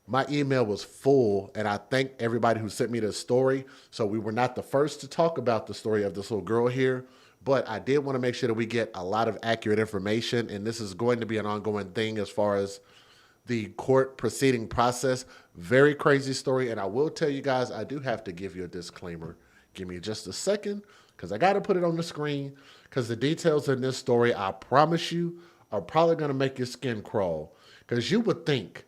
My email was full, and I thank everybody who sent me this story. So we were not the first to talk about the story of this little girl here, but I did want to make sure that we get a lot of accurate information, and this is going to be an ongoing thing as far as the court proceeding process. Very crazy story, and I will tell you guys, I do have to give you a disclaimer. Give me just a second, because I got to put it on the screen, because the details in this story, I promise you, are probably going to make your skin crawl. Because you would think,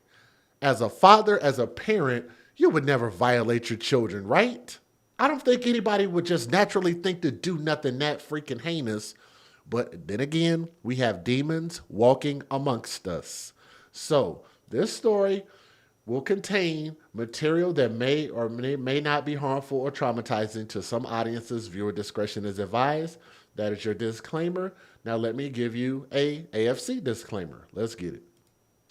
as a father, as a parent, you would never violate your children, right? I don't think anybody would just naturally think to do nothing that freaking heinous. But then again, we have demons walking amongst us. So this story will contain material that may or may not be harmful or traumatizing to some audiences. Viewer discretion is advised. That is your disclaimer. Now let me give you a AFC disclaimer. Let's get it.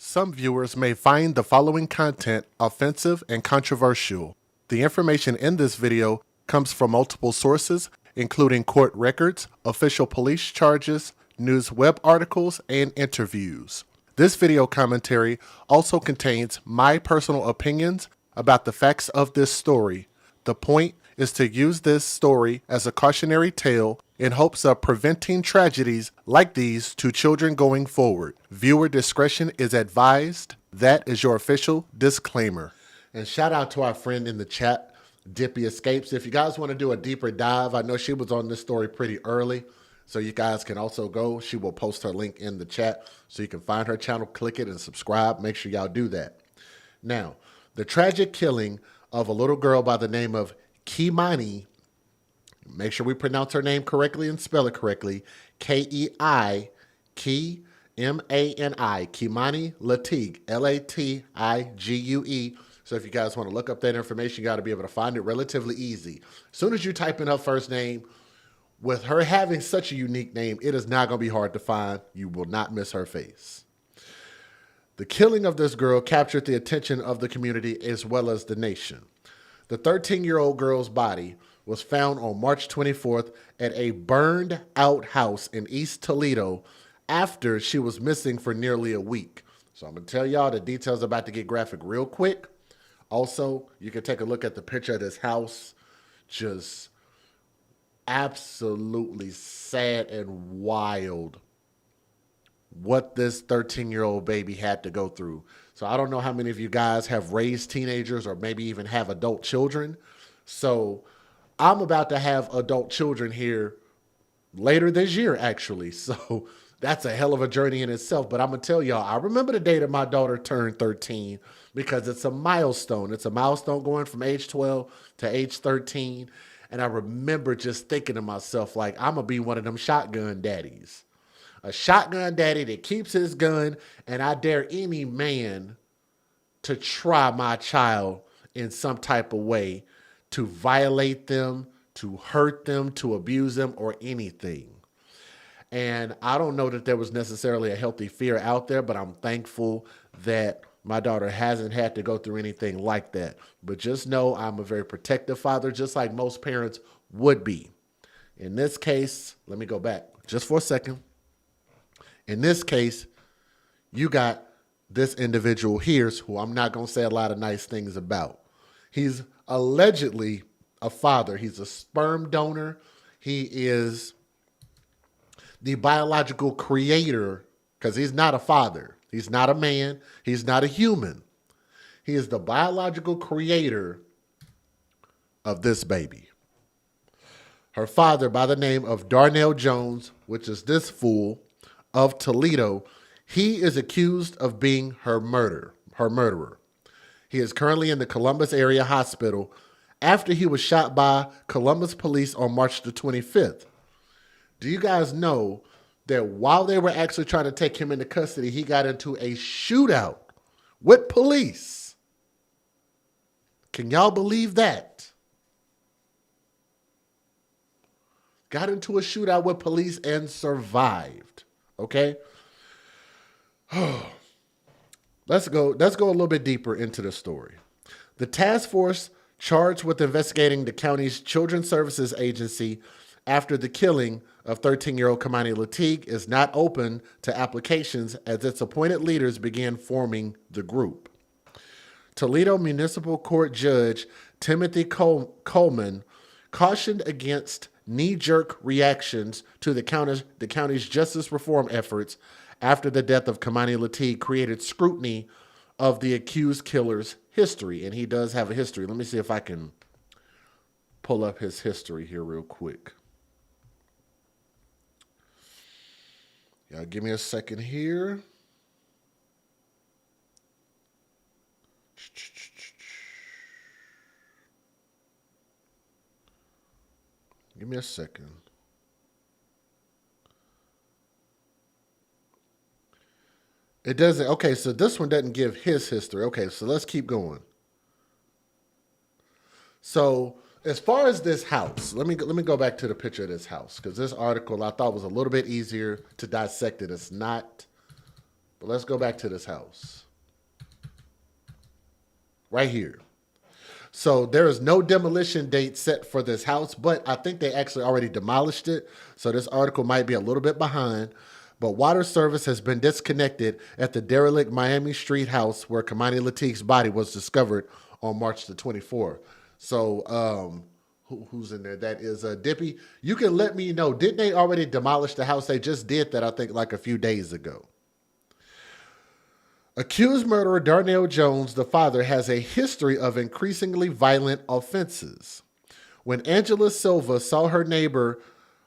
Some viewers may find the following content offensive and controversial. The information in this video comes from multiple sources, including court records, official police charges, news web articles, and interviews. This video commentary also contains my personal opinions about the facts of this story. The point is to use this story as a cautionary tale in hopes of preventing tragedies like these to children going forward. Viewer discretion is advised. That is your official disclaimer. And shout out to our friend in the chat, Dippy Escapes. If you guys want to do a deeper dive, I know she was on this story pretty early, so you guys can also go. She will post her link in the chat so you can find her channel, click it, and subscribe. Make sure y'all do that. Now, the tragic killing of a little girl by the name of Kimani, make sure we pronounce her name correctly and spell it correctly, K-E-I, M-A-N-I, Kimani Latigue, L-A-T-I-G-U-E. So if you guys want to look up that information, you got to be able to find it relatively easy. As soon as you type in her first name, with her having such a unique name, it is not going to be hard to find. You will not miss her face. The killing of this girl captured the attention of the community as well as the nation. The 13-year-old girl's body was found on March 24th at a burned out house in East Toledo after she was missing for nearly a week. So I'm going to tell y'all the details about to get graphic real quick. Also, you can take a look at the picture of this house. Just absolutely sad and wild what this 13-year-old baby had to go through. So I don't know how many of you guys have raised teenagers or maybe even have adult children. So I'm about to have adult children here later this year, actually. So that's a hell of a journey in itself. But I'm going to tell y'all, I remember the day that my daughter turned 13 because it's a milestone. It's a milestone going from age 12 to age 13. And I remember just thinking to myself, like, I'm going to be one of them shotgun daddies. A shotgun daddy that keeps his gun, and I dare any man to try my child in some type of way, to violate them, to hurt them, to abuse them, or anything. And I don't know that there was necessarily a healthy fear out there, but I'm thankful that my daughter hasn't had to go through anything like that. But just know I'm a very protective father, just like most parents would be. In this case, let me go back just for a second. In this case, you got this individual here who I'm not going to say a lot of nice things about. He's allegedly a father. He's a sperm donor. He is the biological creator, because he's not a father. He's not a man. He's not a human. He is the biological creator of this baby. Her father, by the name of Darnell Jones, which is this fool of Toledo, he is accused of being her murderer. He is currently in the Columbus area hospital after he was shot by Columbus police on March the 25th. Do you guys know that while they were actually trying to take him into custody, he got into a shootout with police? Can y'all believe that? Got into a shootout with police and survived. Okay? Let's go a little bit deeper into the story. The task force charged with investigating the county's Children's Services Agency after the killing of 13-year-old Kimani Latigue is not open to applications as its appointed leaders began forming the group. Toledo Municipal Court Judge Timothy Coleman cautioned against knee-jerk reactions to the county's justice reform efforts after the death of Kamani Lateef created scrutiny of the accused killer's history. And he does have a history. Let me see if I can pull up his history here real quick. Y'all give me a second here. Give me a second. It doesn't. Okay, so this one doesn't give his history. Okay, so let's keep going. So as far as this house, let me go back to the picture of this house, because this article I thought was a little bit easier to dissect it. It's not. But let's go back to this house. Right here. So there is no demolition date set for this house, but I think they actually already demolished it. So this article might be a little bit behind. But water service has been disconnected at the derelict Miami Street house where Kamani Lateef's body was discovered on March the 24th. So who's in there? That is Dippy. You can let me know. Didn't they already demolish the house? They just did that, I think, like a few days ago. Accused murderer Darnell Jones, the father, has a history of increasingly violent offenses. When Angela Silva saw her neighbor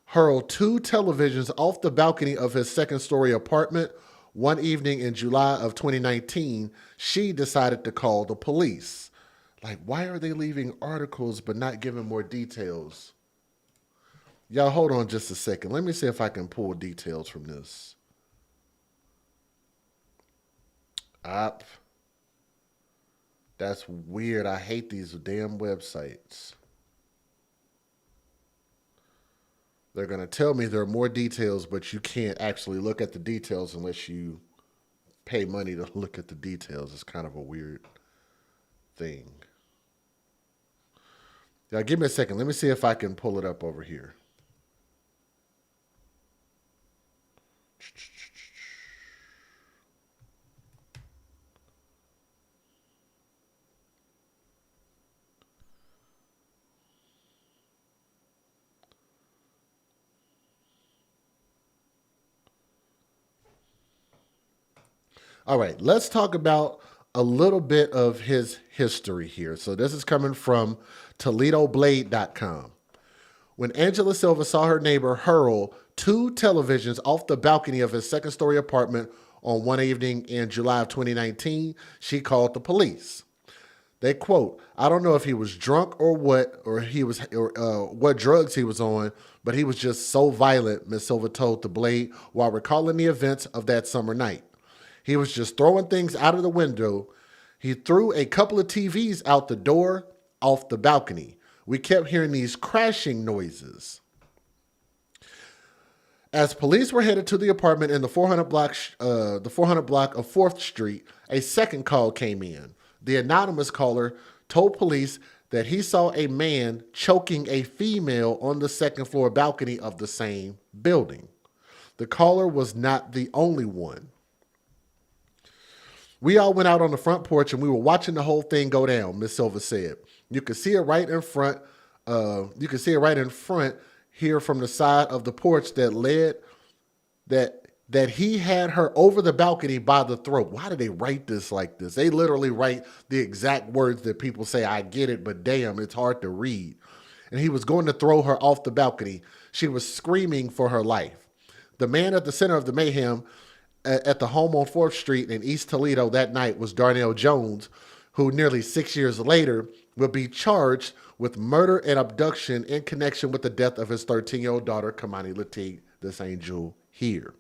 hurl 2 televisions off the balcony of his second-story apartment one evening in July of 2019, she decided to call the police. Like, why are they leaving articles but not giving more details? Y'all, hold on just a second. Let me see if I can pull details from this. Up. That's weird. I hate these damn websites. They're going to tell me there are more details, but you can't actually look at the details unless you pay money to look at the details. It's kind of a weird thing. Now, give me a second. Let me see if I can pull it up over here. All right, let's talk about a little bit of his history here. So this is coming from ToledoBlade.com. When Angela Silva saw her neighbor hurl 2 televisions off the balcony of his second-story apartment on one evening in July of 2019, she called the police. They quote, "I don't know if he was drunk or what drugs he was on, but he was just so violent," Ms. Silva told the Blade while recalling the events of that summer night. "He was just throwing things out of the window. He threw a couple of TVs out the door off the balcony. We kept hearing these crashing noises." As police were headed to the apartment in the 400 block of 4th Street, a second call came in. The anonymous caller told police that he saw a man choking a female on the second-floor balcony of the same building. The caller was not the only one. "We all went out on the front porch and we were watching the whole thing go down," Ms. Silva said. You could see it right in front. Here from the side of the porch that led that he had her over the balcony by the throat. Why did they write this like this? They literally write the exact words that people say, "I get it, but damn, it's hard to read." And he was going to throw her off the balcony. She was screaming for her life. The man at the center of the mayhem at the home on 4th Street in East Toledo that night was Darnell Jones, who nearly 6 years later will be charged with murder and abduction in connection with the death of his 13-year-old daughter, Kamani Lateef, this angel here.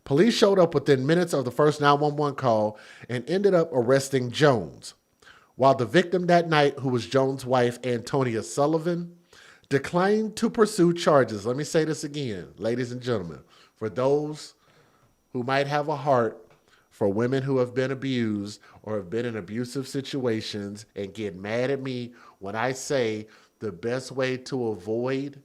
Police showed up within minutes of the first 911 call and ended up arresting Jones, while the victim that night, who was Jones' wife, Antonia Sullivan, declined to pursue charges. Let me say this again, ladies and gentlemen, for those who might have a heart for women who have been abused or have been in abusive situations and get mad at me when I say the best way to avoid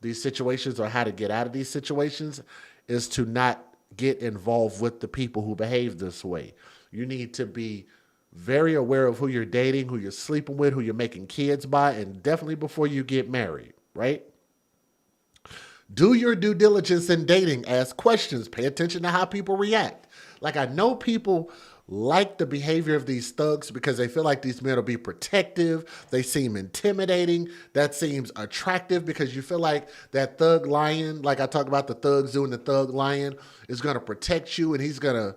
these situations or how to get out of these situations is to not get involved with the people who behave this way. You need to be Very aware of who you're dating, who you're sleeping with, who you're making kids by, and definitely before you get married, right? Do your due diligence in dating. Ask questions. Pay attention to how people react. Like, I know people like the behavior of these thugs because they feel like these men will be protective. They seem intimidating. That seems attractive because you feel like that thug lion, like I talk about the thugs doing the thug lion, is going to protect you, and he's going to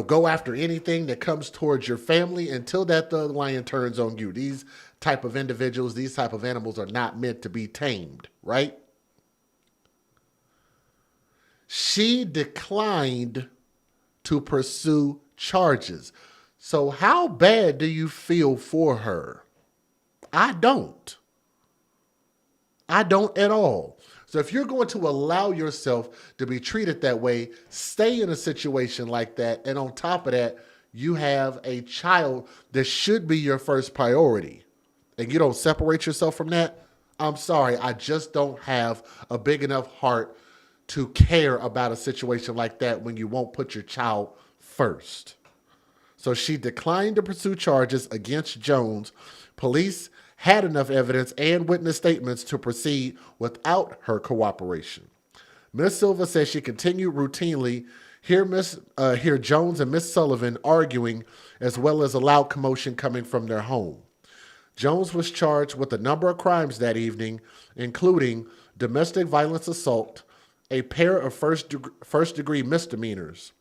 go after anything that comes towards your family until that thug lion turns on you. These type of individuals, these type of animals are not meant to be tamed, right? She declined to pursue charges. So how bad do you feel for her? I don't. I don't at all. So if you're going to allow yourself to be treated that way, stay in a situation like that. And on top of that, you have a child that should be your first priority. And you don't separate yourself from that. I'm sorry, I just don't have a big enough heart to care about a situation like that when you won't put your child first. So she declined to pursue charges against Jones. Police had enough evidence and witness statements to proceed without her cooperation. Ms. Silva says she continued routinely hear Jones and Miss Sullivan arguing, as well as a loud commotion coming from their home. Jones was charged with a number of crimes that evening, including domestic violence assault, a pair of first-degree misdemeanors.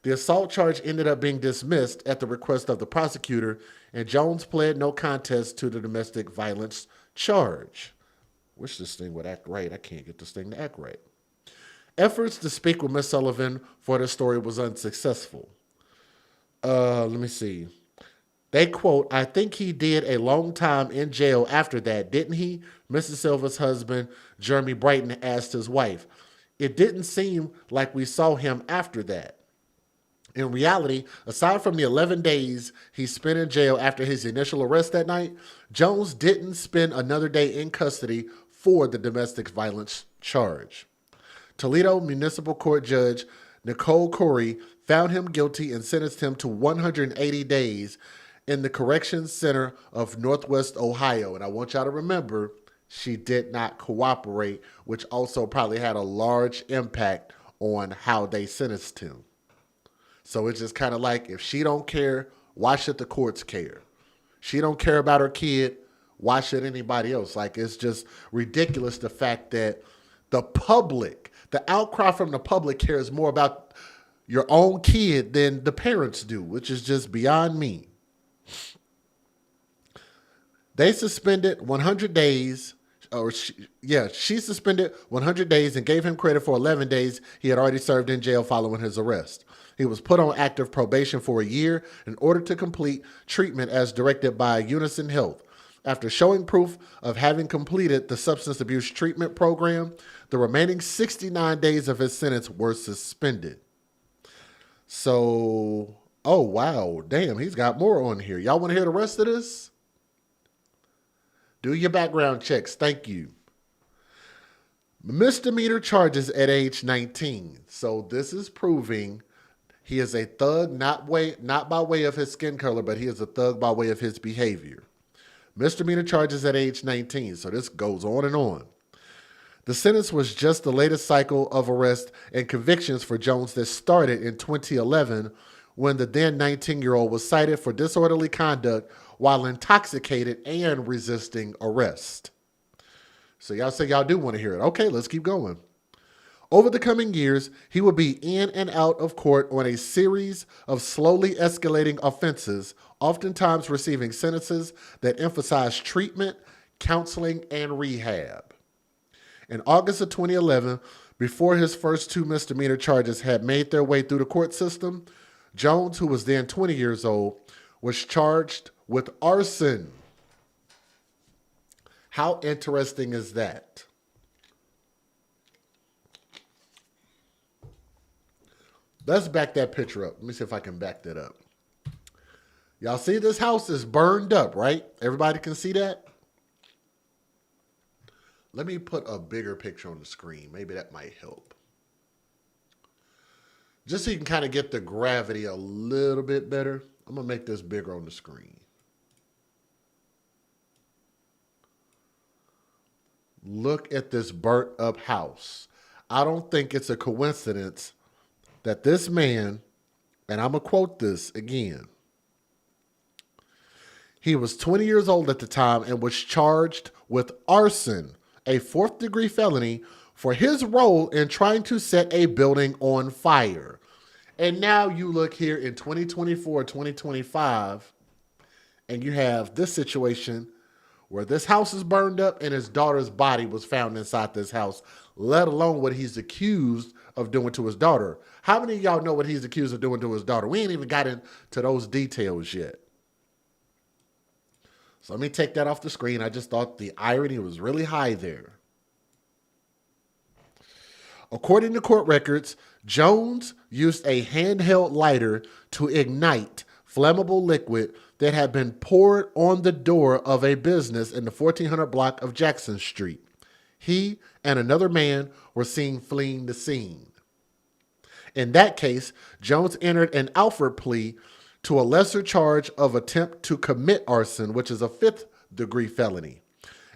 The assault charge ended up being dismissed at the request of the prosecutor, and Jones pled no contest to the domestic violence charge. Wish this thing would act right. I can't get this thing to act right. Efforts to speak with Miss Sullivan for the story was unsuccessful. Let me see. They quote, "I think he did a long time in jail after that, didn't he?" Mrs. Silva's husband, Jeremy Brighton, asked his wife. "It didn't seem like we saw him after that." In reality, aside from the 11 days he spent in jail after his initial arrest that night, Jones didn't spend another day in custody for the domestic violence charge. Toledo Municipal Court Judge Nicole Corey found him guilty and sentenced him to 180 days in the Corrections Center of Northwest Ohio. And I want y'all to remember, she did not cooperate, which also probably had a large impact on how they sentenced him. So it's just kind of like, if she don't care, why should the courts care? She don't care about her kid, why should anybody else? Like, it's just ridiculous, the fact that the public, the outcry from the public cares more about your own kid than the parents do, which is just beyond me. They suspended 100 days, she suspended 100 days and gave him credit for 11 days he had already served in jail following his arrest. He was put on active probation for a year in order to complete treatment as directed by Unison Health. After showing proof of having completed the substance abuse treatment program, the remaining 69 days of his sentence were suspended. So, oh wow, damn, he's got more on here. Y'all want to hear the rest of this? Do your background checks. Thank you. Misdemeanor charges at age 19. So this is proving he is a thug, not by way of his skin color, but he is a thug by way of his behavior. Misdemeanor charges at age 19. So this goes on and on. The sentence was just the latest cycle of arrests and convictions for Jones that started in 2011 when the then 19-year-old was cited for disorderly conduct while intoxicated and resisting arrest. So y'all say y'all do want to hear it. Okay, let's keep going. Over the coming years, he would be in and out of court on a series of slowly escalating offenses, oftentimes receiving sentences that emphasize treatment, counseling, and rehab. In August of 2011, before his first two misdemeanor charges had made their way through the court system, Jones, who was then 20 years old, was charged with arson. How interesting is that? Let's back that picture up. Let me see if I can back that up. Y'all see this house is burned up, right? Everybody can see that? Let me put a bigger picture on the screen. Maybe that might help. Just so you can kind of get the gravity a little bit better, I'm going to make this bigger on the screen. Look at this burnt up house. I don't think it's a coincidence that this man, and I'm going to quote this again, he was 20 years old at the time and was charged with arson, a fourth-degree felony, for his role in trying to set a building on fire. And now you look here in 2024, 2025, and you have this situation where this house is burned up and his daughter's body was found inside this house, let alone what he's accused of doing to his daughter. How many of y'all know what he's accused of doing to his daughter? We ain't even got into those details yet. So let me take that off the screen. I just thought the irony was really high there. According to court records, Jones used a handheld lighter to ignite flammable liquid that had been poured on the door of a business in the 1400 block of Jackson Street. He and another man were seen fleeing the scene. In that case, Jones entered an Alford plea to a lesser charge of attempt to commit arson, which is a fifth-degree felony,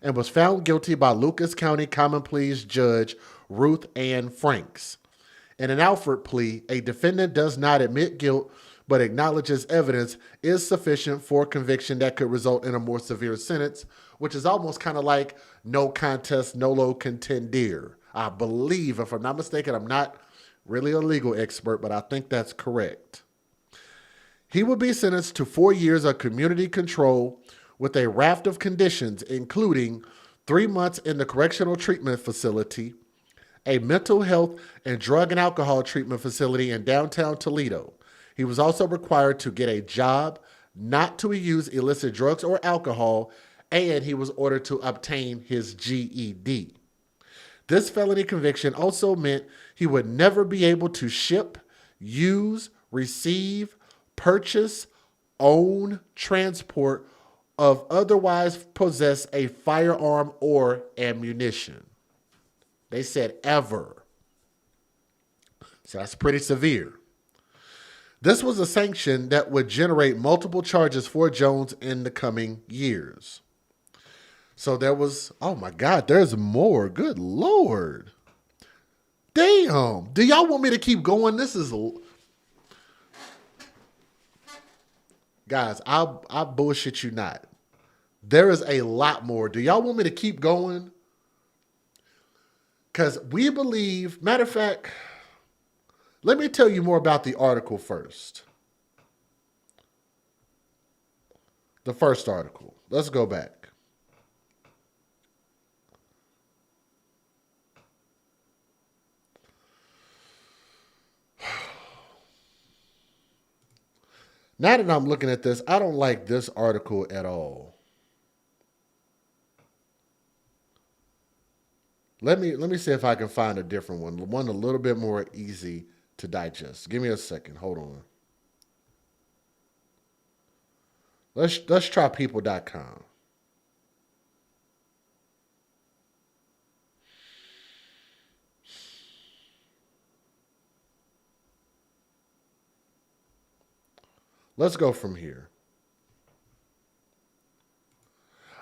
and was found guilty by Lucas County Common Pleas Judge Ruth Ann Franks. In an Alford plea, a defendant does not admit guilt but acknowledges evidence is sufficient for conviction that could result in a more severe sentence, which is almost kind of like no contest, nolo contendere. I believe, if I'm not mistaken, I'm not really a legal expert, but I think that's correct. He will be sentenced to 4 years of community control with a raft of conditions, including 3 months in the correctional treatment facility, a mental health and drug and alcohol treatment facility in downtown Toledo. He was also required to get a job, not to use illicit drugs or alcohol, and he was ordered to obtain his GED. This felony conviction also meant he would never be able to ship, use, receive, purchase, own, transport, or otherwise possess a firearm or ammunition. They said ever. So that's pretty severe. This was a sanction that would generate multiple charges for Jones in the coming years. So there was, oh my God, there's more. Good Lord. Damn. Do y'all want me to keep going? This is, guys, I bullshit you not. There is a lot more. Do y'all want me to keep going? Because we believe, matter of fact, let me tell you more about the article first. The first article. Let's go back. Now that I'm looking at this, I don't like this article at all. Let me see if I can find a different one a little bit more easy to digest. Give me a second. Hold on. Let's try people.com. Let's go from here.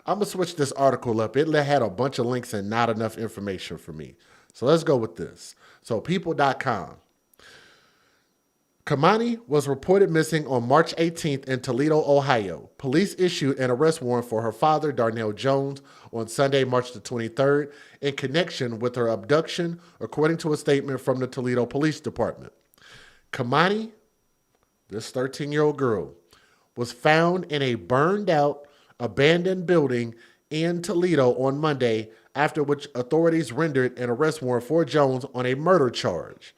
I'm going to switch this article up. It had a bunch of links and not enough information for me. So let's go with this. So people.com. Kamani was reported missing on March 18th in Toledo, Ohio. Police issued an arrest warrant for her father, Darnell Jones, on Sunday, March the 23rd, in connection with her abduction, according to a statement from the Toledo Police Department. Kamani, this 13-year-old girl, was found in a burned-out, abandoned building in Toledo on Monday, after which authorities rendered an arrest warrant for Jones on a murder charge.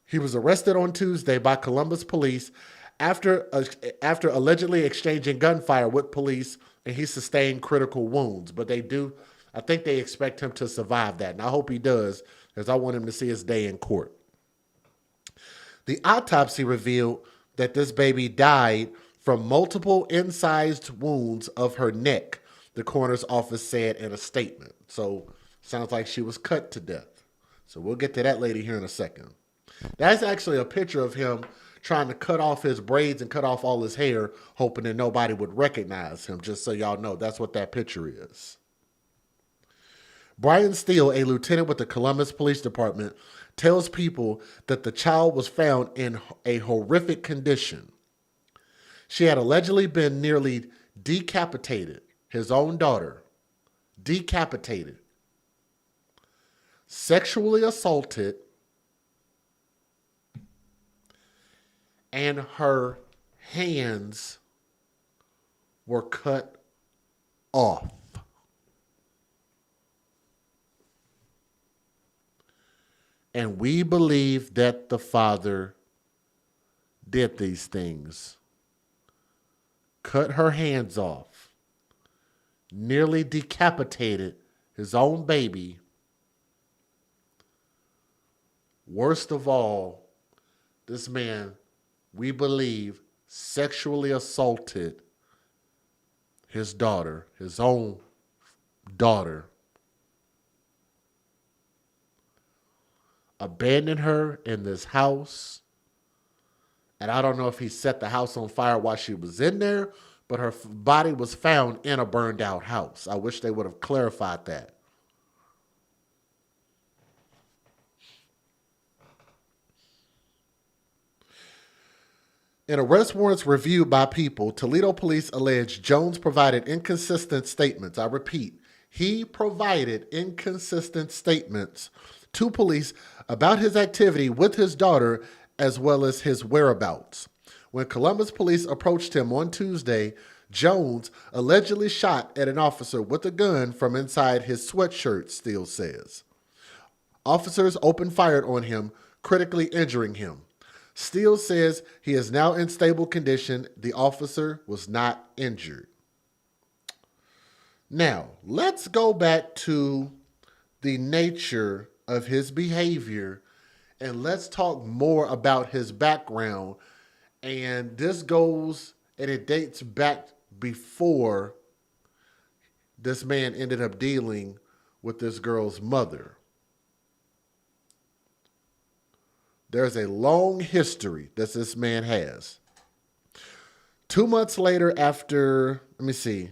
He was arrested on Tuesday by Columbus police after allegedly exchanging gunfire with police, and he sustained critical wounds. But I think they expect him to survive that, and I hope he does, because I want him to see his day in court. The autopsy revealed that this baby died from multiple incised wounds of her neck, the coroner's office said in a statement. So sounds like she was cut to death. So we'll get to that lady here in a second. That's actually a picture of him trying to cut off his braids and cut off all his hair, hoping that nobody would recognize him. Just so y'all know, that's what that picture is. Brian Steele, a lieutenant with the Columbus Police Department, tells people that the child was found in a horrific condition. She had allegedly been nearly decapitated, his own daughter, decapitated, sexually assaulted, and her hands were cut off. And we believe that the father did these things. Cut her hands off. Nearly decapitated his own baby. Worst of all, this man, we believe, sexually assaulted his daughter, his own daughter. Abandoned her in this house. And I don't know if he set the house on fire while she was in there, but her body was found in a burned out house. I wish they would have clarified that. In arrest warrants reviewed by People, Toledo police allege Jones provided inconsistent statements. I repeat, he provided inconsistent statements to police about his activity with his daughter as well as his whereabouts. When Columbus police approached him on Tuesday, Jones allegedly shot at an officer with a gun from inside his sweatshirt, Steele says. Officers opened fire on him, critically injuring him. Steele says he is now in stable condition. The officer was not injured. Now, let's go back to the nature of his behavior and let's talk more about his background. And this goes and it dates back before this man ended up dealing with this girl's mother. There's a long history that this man has. 2 months later after, let me see.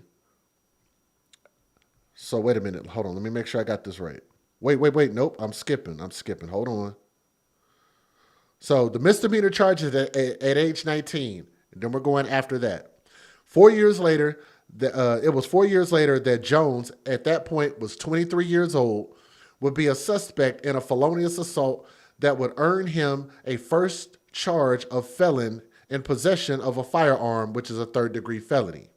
So wait a minute. Hold on. Let me make sure I got this right. Wait. Nope. I'm skipping. Hold on. So the misdemeanor charges at age 19. And then we're going after that. 4 years later, it was 4 years later that Jones, at that point was 23 years old, would be a suspect in a felonious assault that would earn him a first charge of felon in possession of a firearm, which is a third-degree felony.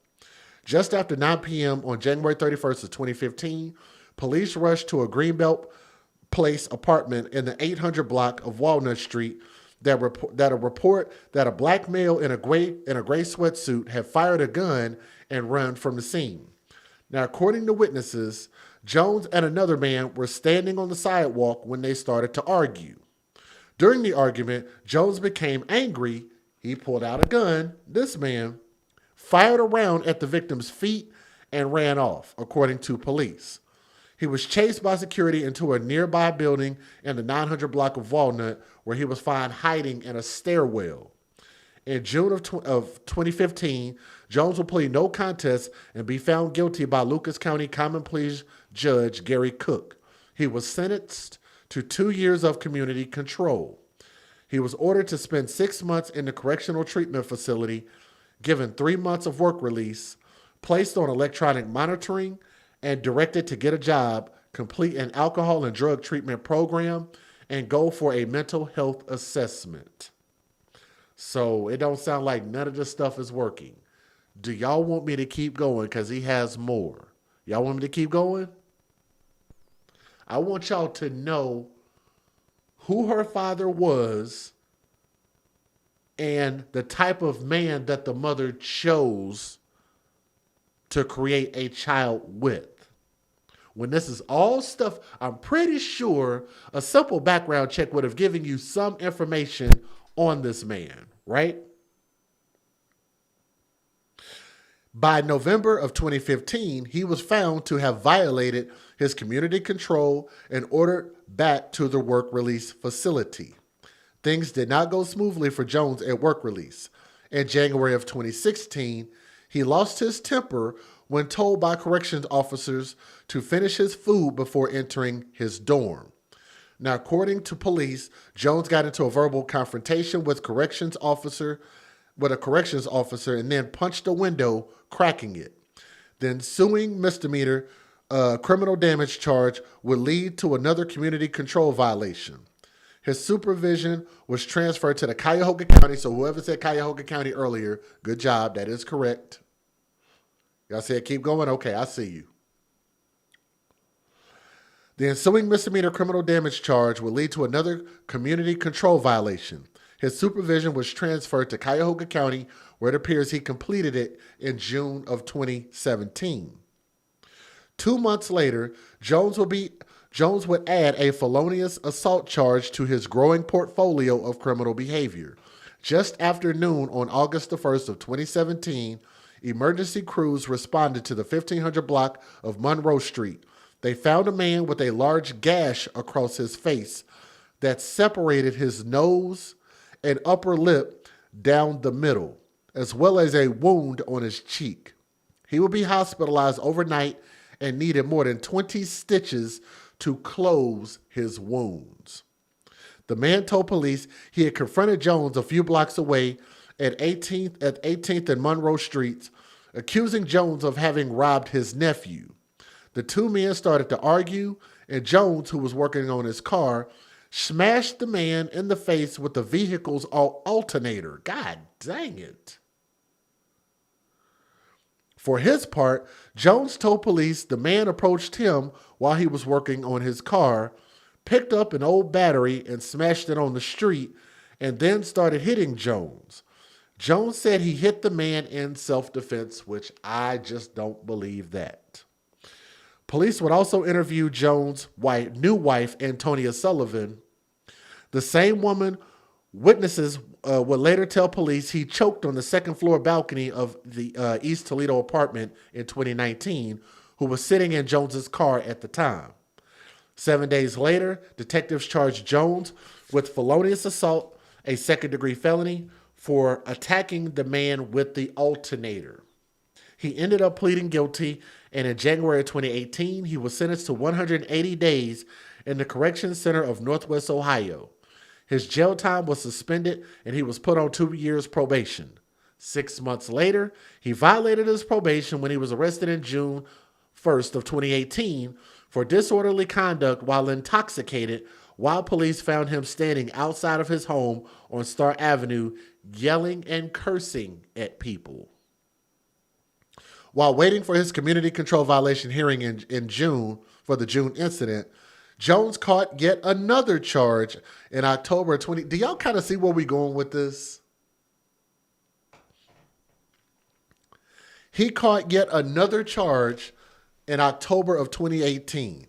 Just after 9 p.m. on January 31st of 2015, police rushed to a Greenbelt Place apartment in the 800 block of Walnut Street that a report that a black male in a gray sweatsuit had fired a gun and run from the scene. Now, according to witnesses, Jones and another man were standing on the sidewalk when they started to argue. During the argument, Jones became angry. He pulled out a gun. This man fired a round at the victim's feet and ran off, according to police. He was chased by security into a nearby building in the 900 block of Walnut, where he was found hiding in a stairwell. In June of 2015, Jones will plead no contest and be found guilty by Lucas County Common Pleas Judge Gary Cook. He was sentenced to 2 years of community control. He was ordered to spend 6 months in the correctional treatment facility, given 3 months of work release, placed on electronic monitoring, and directed to get a job, complete an alcohol and drug treatment program, and go for a mental health assessment. So it don't sound like none of this stuff is working. Do y'all want me to keep going? Because he has more. Y'all want me to keep going? I want y'all to know who her father was and the type of man that the mother chose to create a child with. When this is all stuff, I'm pretty sure a simple background check would have given you some information on this man, right? By November of 2015, he was found to have violated his community control and ordered back to the work release facility. Things did not go smoothly for Jones at work release. In January of 2016, he lost his temper when told by corrections officers to finish his food before entering his dorm. Now, according to police, Jones got into a verbal confrontation with a corrections officer, and then punched a window, cracking it. The ensuing misdemeanor criminal damage charge would lead to another community control violation. His supervision was transferred to the Cuyahoga County. So whoever said Cuyahoga County earlier, good job. That is correct. Y'all said keep going? Okay, I see you. The ensuing misdemeanor criminal damage charge would lead to another community control violation. His supervision was transferred to Cuyahoga County, where it appears he completed it in June of 2017. 2 months later, Jones would add a felonious assault charge to his growing portfolio of criminal behavior. Just after noon on August the 1st of 2017, emergency crews responded to the 1500 block of Monroe Street. They found a man with a large gash across his face that separated his nose and upper lip down the middle, as well as a wound on his cheek. He would be hospitalized overnight and needed more than 20 stitches to close his wounds. The man told police he had confronted Jones a few blocks away at 18th and Monroe Streets, accusing Jones of having robbed his nephew. The two men started to argue, and Jones, who was working on his car, smashed the man in the face with the vehicle's alternator. God dang it. For his part, Jones told police the man approached him while he was working on his car, picked up an old battery and smashed it on the street, and then started hitting Jones. Jones said he hit the man in self-defense, which I just don't believe that. Police would also interview Jones' new wife, Antonia Sullivan. The same woman, witnesses would later tell police he choked on the second floor balcony of the East Toledo apartment in 2019, who was sitting in Jones's car at the time. 7 days later, detectives charged Jones with felonious assault, a second-degree felony, for attacking the man with the alternator. He ended up pleading guilty, and in January 2018, he was sentenced to 180 days in the Corrections Center of Northwest Ohio. His jail time was suspended, and he was put on 2 years probation. 6 months later, he violated his probation when he was arrested in June 1st of 2018 for disorderly conduct while intoxicated, while police found him standing outside of his home on Star Avenue, yelling and cursing at people. While waiting for his community control violation hearing in June for the June incident, Jones caught yet another charge in October 20. Do y'all kind of see where we're going with this? He caught yet another charge in October of 2018.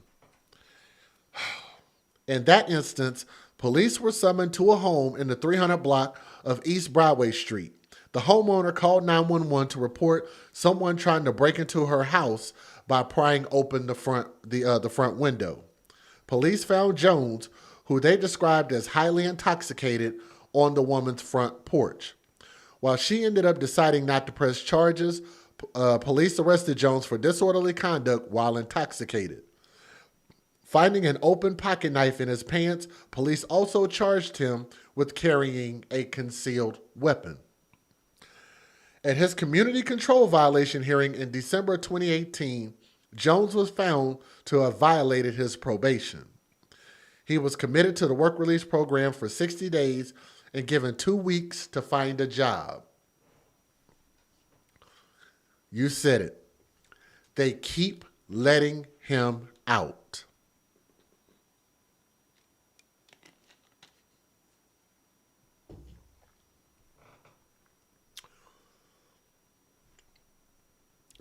In that instance, police were summoned to a home in the 300 block of East Broadway Street. The homeowner called 911 to report someone trying to break into her house by prying open the front window. Police found Jones, who they described as highly intoxicated, on the woman's front porch. While she ended up deciding not to press charges, police arrested Jones for disorderly conduct while intoxicated. Finding an open pocket knife in his pants, police also charged him with carrying a concealed weapon. At his community control violation hearing in December 2018, Jones was found to have violated his probation. He was committed to the work release program for 60 days and given 2 weeks to find a job. You said it. They keep letting him out.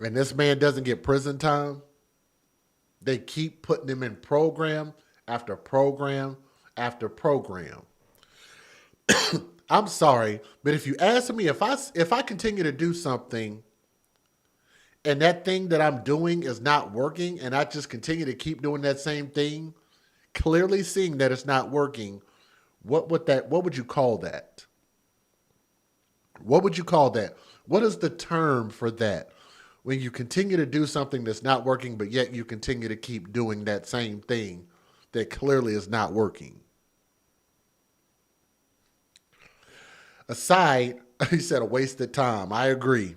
And this man doesn't get prison time. They keep putting him in program after program after program. I'm sorry, but if you ask me, if I continue to do something and that thing that I'm doing is not working and I just continue to keep doing that same thing, clearly seeing that it's not working, What would you call that? What would you call that? What is the term for that? When you continue to do something that's not working, but yet you continue to keep doing that same thing that clearly is not working. Aside, he said a wasted time. I agree.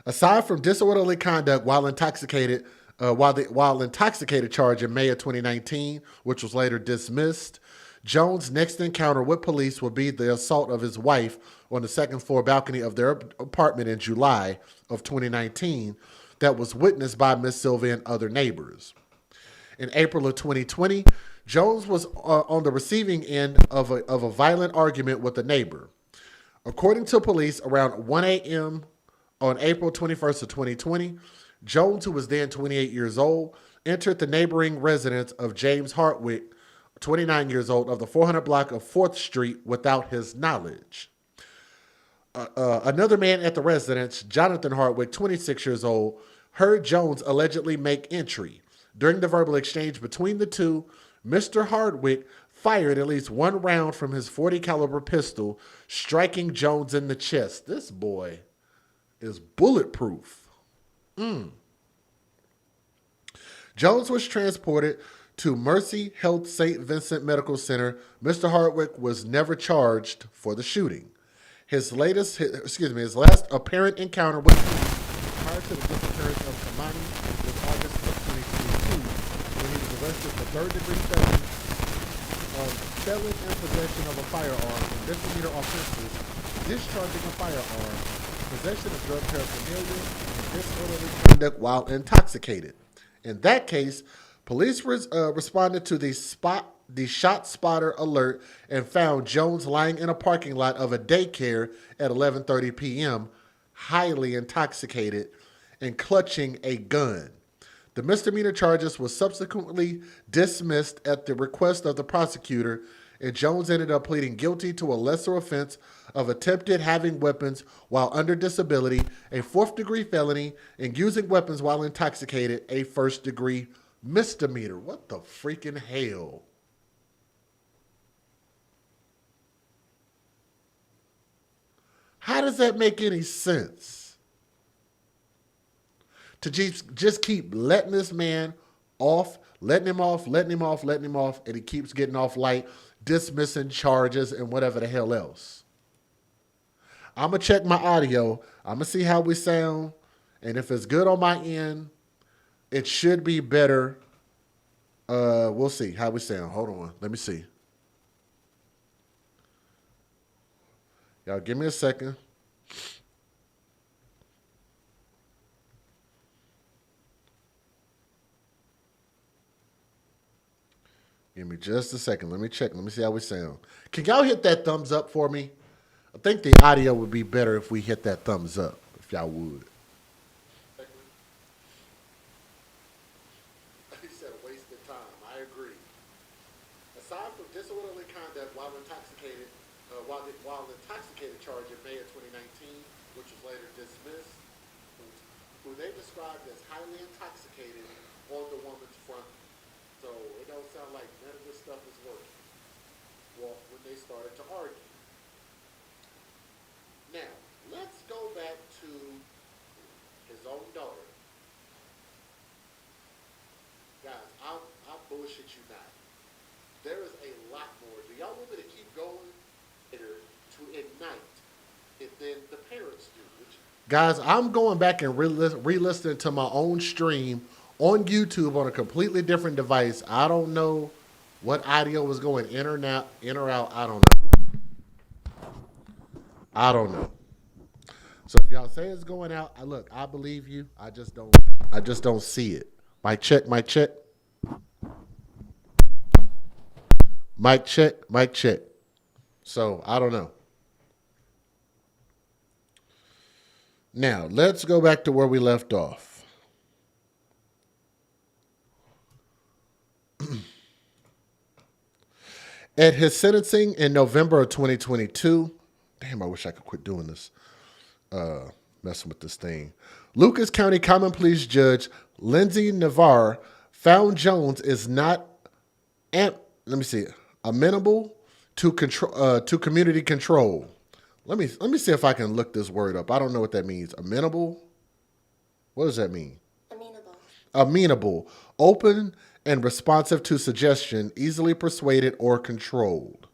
Aside from disorderly conduct while intoxicated, while intoxicated charge in May of 2019, which was later dismissed, Jones' next encounter with police would be the assault of his wife on the second floor balcony of their apartment in July of 2019 that was witnessed by Miss Sylvia and other neighbors. In April of 2020, Jones was on the receiving end of a violent argument with a neighbor. According to police, around 1 a.m. on April 21st of 2020, Jones, who was then 28 years old, entered the neighboring residence of James Hartwick, 29 years old, of the 400 block of 4th Street without his knowledge. Another man at the residence, Jonathan Hartwick, 26 years old, heard Jones allegedly make entry. During the verbal exchange between the two, Mr. Hardwick fired at least one round from his .40 caliber pistol, striking Jones in the chest. This boy is bulletproof. Jones was transported to Mercy Health St. Vincent Medical Center. Mr. Hardwick was never charged for the shooting. His last apparent encounter with police prior to the disappearance of Kamani was August of 2022, when he was arrested for third-degree felon in possession of a firearm, misdemeanor offenses, discharging a firearm, possession of drug paraphernalia, and disorderly conduct while intoxicated. In that case, police responded to the shot spotter alert and found Jones lying in a parking lot of a daycare at 11:30 p.m., highly intoxicated and clutching a gun. The misdemeanor charges were subsequently dismissed at the request of the prosecutor, and Jones ended up pleading guilty to a lesser offense of attempted having weapons while under disability, a 4th-degree felony, and using weapons while intoxicated, a 1st-degree misdemeanor. What the freaking hell? How does that make any sense? To just keep letting this man off, letting him off, and he keeps getting off light, dismissing charges and whatever the hell else. I'm going to check my audio. I'm going to see how we sound. And if it's good on my end, it should be better. We'll see how we sound. Hold on. Let me see. Y'all give me a second. Give me just a second. Let me check. Let me see how we sound. Can y'all hit that thumbs up for me? I think the audio would be better if we hit that thumbs up, if y'all would. He said wasted time. I agree. Aside from disorderly conduct while intoxicated, while intoxicated charge in May of 2019, which was later dismissed, who they described as highly intoxicated on the woman's front. So it don't sound like none of this stuff is working. Well, when they started to argue. Now, let's go back to his own daughter. Guys, I'll bullshit you not. There is a lot more. Do y'all want me to keep going to ignite it than the parents do? Guys, I'm going back and re-listening to my own stream on YouTube on a completely different device. I don't know what audio was going in or out. I don't know. So if y'all say it's going out, I believe you. I just don't see it. Mic check. Mic check. So I don't know. Now let's go back to where we left off. At his sentencing in November of 2022, damn, I wish I could quit doing this, messing with this thing. Lucas County Common Pleas Judge Lindsay Navarre found Jones is not, amenable to community control. Let me see if I can look this word up. I don't know what that means. Amenable? What does that mean? Amenable. Amenable, open and responsive to suggestion, easily persuaded or controlled.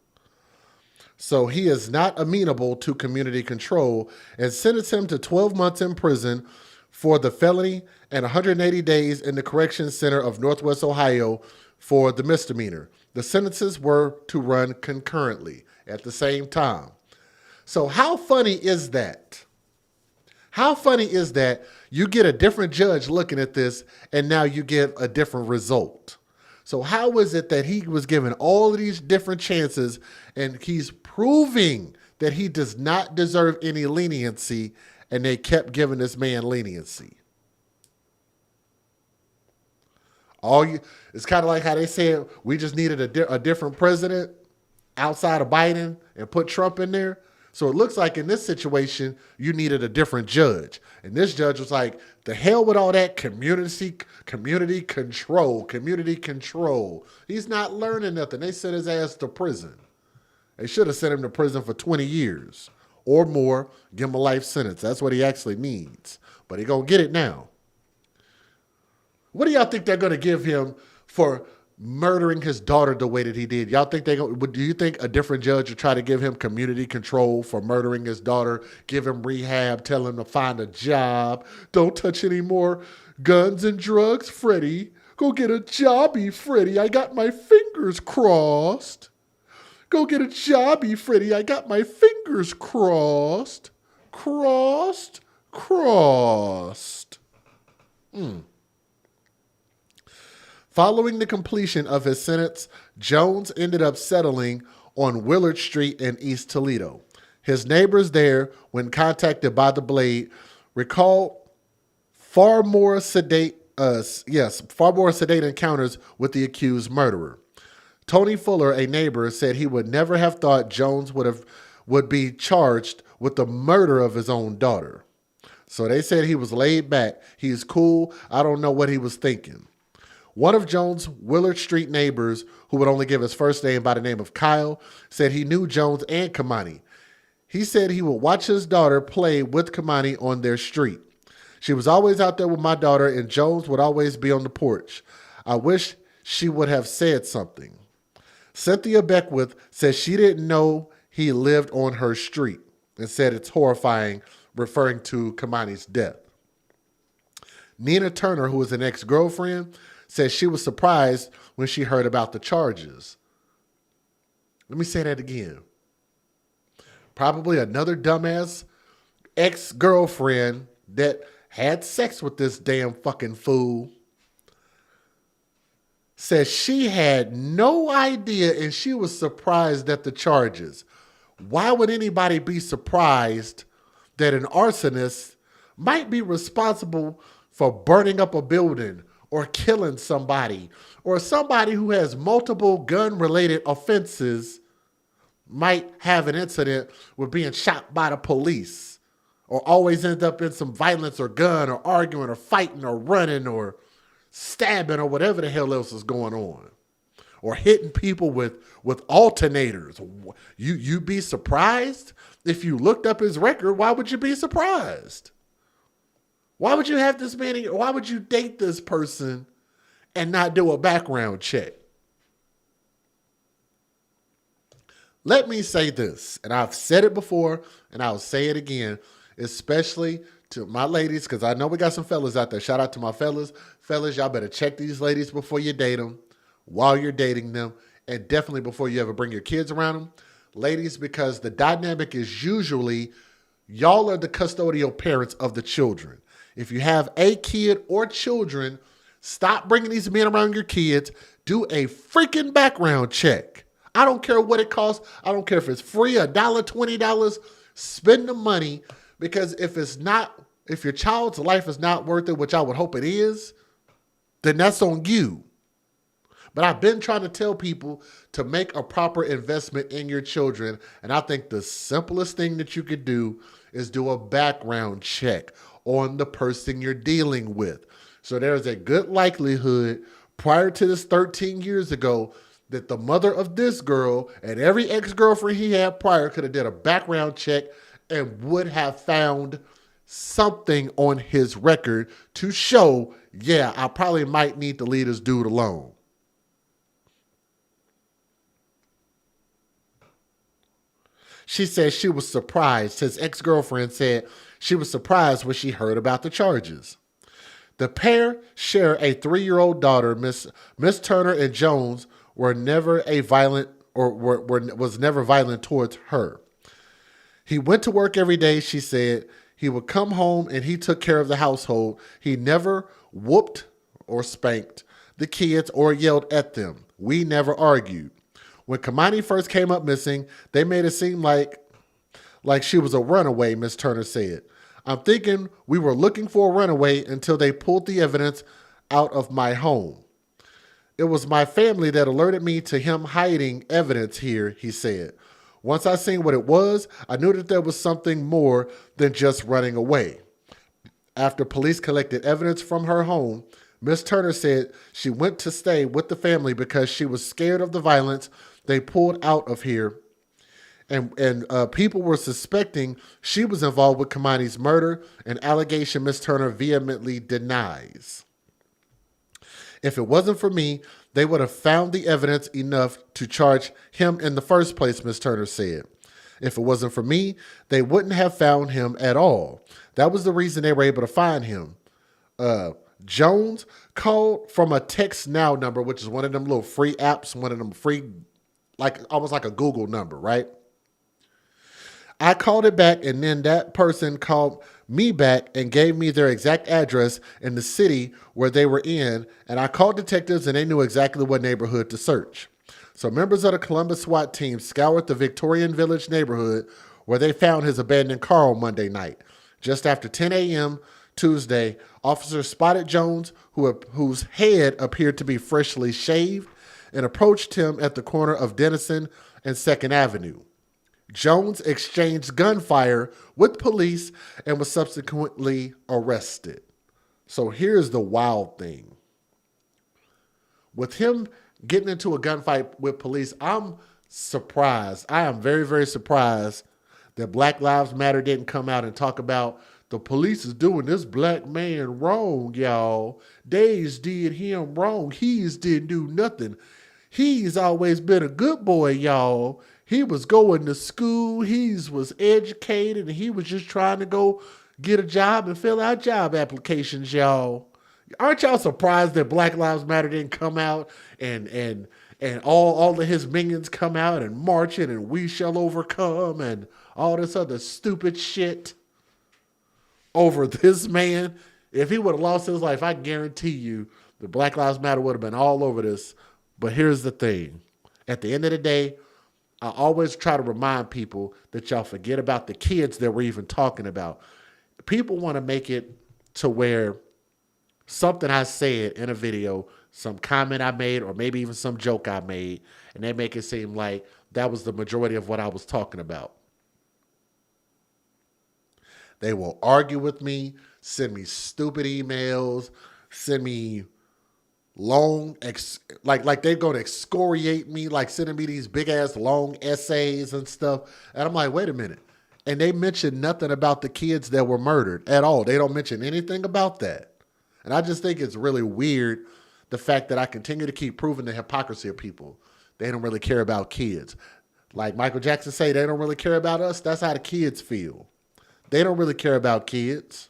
So he is not amenable to community control and sentenced him to 12 months in prison for the felony and 180 days in the Correction Center of Northwest Ohio for the misdemeanor. The sentences were to run concurrently at the same time. So how funny is that? How funny is that you get a different judge looking at this and now you get a different result? So how is it that he was given all of these different chances and he's proving that he does not deserve any leniency and they kept giving this man leniency? It's kind of like how they said we just needed a different president outside of Biden and put Trump in there. So it looks like in this situation, you needed a different judge. And this judge was like, the hell with all that community control. He's not learning nothing. They sent his ass to prison. They should have sent him to prison for 20 years or more, give him a life sentence. That's what he actually needs. But he going to get it now. What do y'all think they're going to give him for murdering his daughter the way that he did? Y'all think do you think a different judge would try to give him community control for murdering his daughter, give him rehab, tell him to find a job, don't touch any more guns and drugs, Freddie, go get a jobby, Freddie, I got my fingers crossed. Go get a jobby, Freddie, I got my fingers crossed. Crossed. Following the completion of his sentence, Jones ended up settling on Willard Street in East Toledo. His neighbors there, when contacted by the Blade, recalled far more sedate encounters with the accused murderer. Tony Fuller, a neighbor, said he would never have thought Jones would be charged with the murder of his own daughter. So they said he was laid back. He's cool. I don't know what he was thinking. One of Jones' Willard Street neighbors, who would only give his first name by the name of Kyle, said he knew Jones and Kamani. He said he would watch his daughter play with Kamani on their street. She was always out there with my daughter, and Jones would always be on the porch. I wish she would have said something. Cynthia Beckwith says she didn't know he lived on her street and said it's horrifying, referring to Kamani's death. Nina Turner, who was an ex-girlfriend, says she was surprised when she heard about the charges. Let me say that again. Probably another dumbass ex-girlfriend that had sex with this damn fucking fool says she had no idea and she was surprised at the charges. Why would anybody be surprised that an arsonist might be responsible for burning up a building or killing somebody, or somebody who has multiple gun-related offenses might have an incident with being shot by the police, or always end up in some violence or gun or arguing or fighting or running or stabbing or whatever the hell else is going on, or hitting people with alternators. You'd be surprised if you looked up his record. Why would you be surprised? Why would you have this man? Why would you date this person and not do a background check? Let me say this, and I've said it before, and I'll say it again, especially to my ladies, because I know we got some fellas out there. Shout out to my fellas. Fellas, y'all better check these ladies before you date them, while you're dating them, and definitely before you ever bring your kids around them. Ladies, because the dynamic is usually y'all are the custodial parents of the children. If you have a kid or children, stop bringing these men around your kids. Do a freaking background check. I don't care what it costs. I don't care if it's free, $1, $20. Spend the money, because if your child's life is not worth it, which I would hope it is, then that's on you. But I've been trying to tell people to make a proper investment in your children. And I think the simplest thing that you could do is do a background check on the person you're dealing with. So there's a good likelihood prior to this 13 years ago that the mother of this girl and every ex-girlfriend he had prior could have did a background check and would have found something on his record to show, yeah, I probably might need to leave this dude alone. She said she was surprised. His ex-girlfriend said she was surprised when she heard about the charges. The pair share a 3-year-old daughter. Miss Turner and Jones were never was never violent towards her. He went to work every day, she said. He would come home and he took care of the household. He never whooped or spanked the kids or yelled at them. We never argued. When Kamani first came up missing, they made it seem like she was a runaway, Miss Turner said. I'm thinking we were looking for a runaway until they pulled the evidence out of my home. It was my family that alerted me to him hiding evidence here, he said. Once I seen what it was, I knew that there was something more than just running away. After police collected evidence from her home, Miss Turner said she went to stay with the family because she was scared of the violence they pulled out of here. And people were suspecting she was involved with Kamani's murder, an allegation Miss Turner vehemently denies. If it wasn't for me, they would have found the evidence enough to charge him in the first place, Miss Turner said. If it wasn't for me, they wouldn't have found him at all. That was the reason they were able to find him. Jones called from a Text Now number, which is one of them little free apps, one of them free, almost like a Google number, right? I called it back, and then that person called me back and gave me their exact address in the city where they were in, and I called detectives, and they knew exactly what neighborhood to search. So members of the Columbus SWAT team scoured the Victorian Village neighborhood where they found his abandoned car on Monday night. Just after 10 a.m. Tuesday, officers spotted Jones, whose head appeared to be freshly shaved, and approached him at the corner of Denison and 2nd Avenue. Jones exchanged gunfire with police and was subsequently arrested. So here's the wild thing. With him getting into a gunfight with police, I'm surprised. I am very, very surprised that Black Lives Matter didn't come out and talk about the police is doing this black man wrong, y'all. Days did him wrong. He's didn't do nothing. He's always been a good boy, y'all. He was going to school. He was educated, and he was just trying to go get a job and fill out job applications, y'all. Aren't y'all surprised that Black Lives Matter didn't come out and all of his minions come out and marching and we shall overcome and all this other stupid shit over this man? If he would have lost his life, I guarantee you the Black Lives Matter would have been all over this. But here's the thing. At the end of the day, I always try to remind people that y'all forget about the kids that we're even talking about. People want to make it to where something I said in a video, some comment I made, or maybe even some joke I made, and they make it seem like that was the majority of what I was talking about. They will argue with me, send me stupid emails, send me long, like they're going to excoriate me, like sending me these big ass long essays and stuff. And I'm like, wait a minute. And they mention nothing about the kids that were murdered at all. They don't mention anything about that. And I just think it's really weird, the fact that I continue to keep proving the hypocrisy of people. They don't really care about kids. Like Michael Jackson say, they don't really care about us. That's how the kids feel. They don't really care about kids.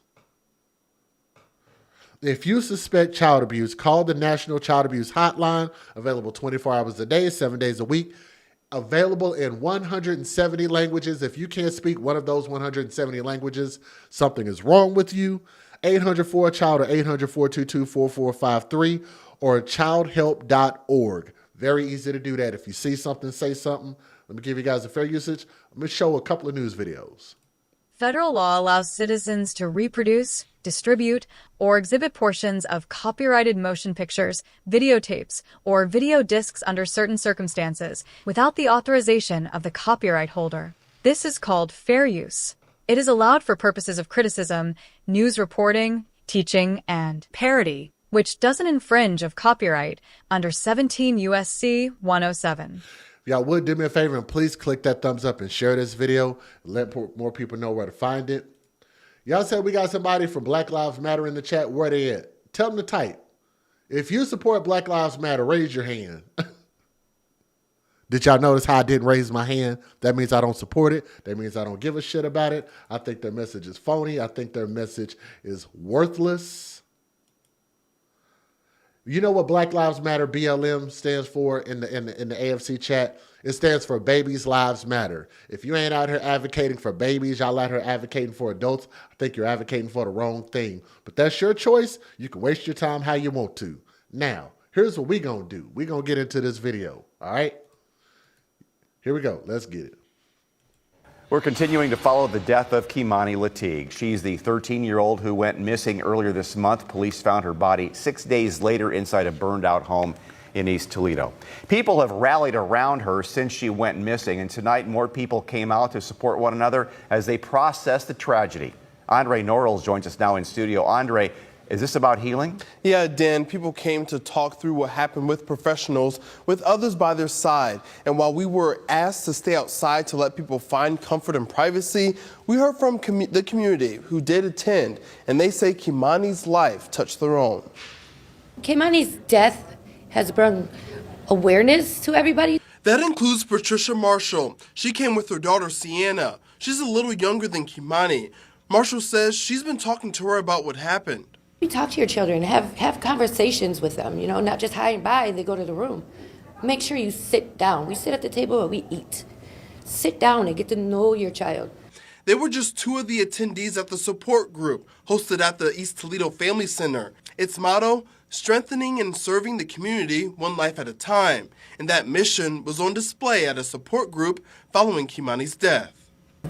If you suspect child abuse, call the National Child Abuse Hotline, available 24 hours a day, 7 days a week, available in 170 languages. If you can't speak one of those 170 languages, something is wrong with you. 800-4-CHILD or 800-422-4453 or childhelp.org. Very easy to do that. If you see something, say something. Let me give you guys a fair usage. Let me show a couple of news videos. Federal law allows citizens to reproduce, distribute, or exhibit portions of copyrighted motion pictures, videotapes, or video discs under certain circumstances without the authorization of the copyright holder. This is called fair use. It is allowed for purposes of criticism, news reporting, teaching, and parody. which doesn't infringe of copyright under 17 USC 107. If y'all would do me a favor and please click that thumbs up and share this video. Let more people know where to find it. Y'all said we got somebody from Black Lives Matter in the chat. Where they at? Tell them to type. If you support Black Lives Matter, raise your hand. Did y'all notice how I didn't raise my hand? That means I don't support it. That means I don't give a shit about it. I think their message is phony. I think their message is worthless. You know what Black Lives Matter BLM stands for in the AFC chat? It stands for Babies Lives Matter. If you ain't out here advocating for babies, y'all out here advocating for adults, I think you're advocating for the wrong thing. But that's your choice. You can waste your time how you want to. Now, here's what we gonna do. We gonna get into this video, all right? Here we go. Let's get it. We're continuing to follow the death of Kimani Lateeg. She's the 13-year-old who went missing earlier this month. Police found her body 6 days later inside a burned-out home in East Toledo. People have rallied around her since she went missing, and tonight more people came out to support one another as they process the tragedy. Andre Norrells joins us now in studio. Andre, is this about healing? Yeah, Dan, people came to talk through what happened with professionals, with others by their side. And while we were asked to stay outside to let people find comfort and privacy, we heard from the community who did attend, and they say Kimani's life touched their own. Kimani's death has brought awareness to everybody. That includes Patricia Marshall. She came with her daughter, Sienna. She's a little younger than Kimani. Marshall says she's been talking to her about what happened. You talk to your children, have conversations with them, not just hi and bye and they go to the room. Make sure you sit down. We sit at the table and we eat. Sit down and get to know your child. They were just two of the attendees at the support group hosted at the East Toledo Family Center. Its motto, strengthening and serving the community one life at a time. And that mission was on display at a support group following Kimani's death.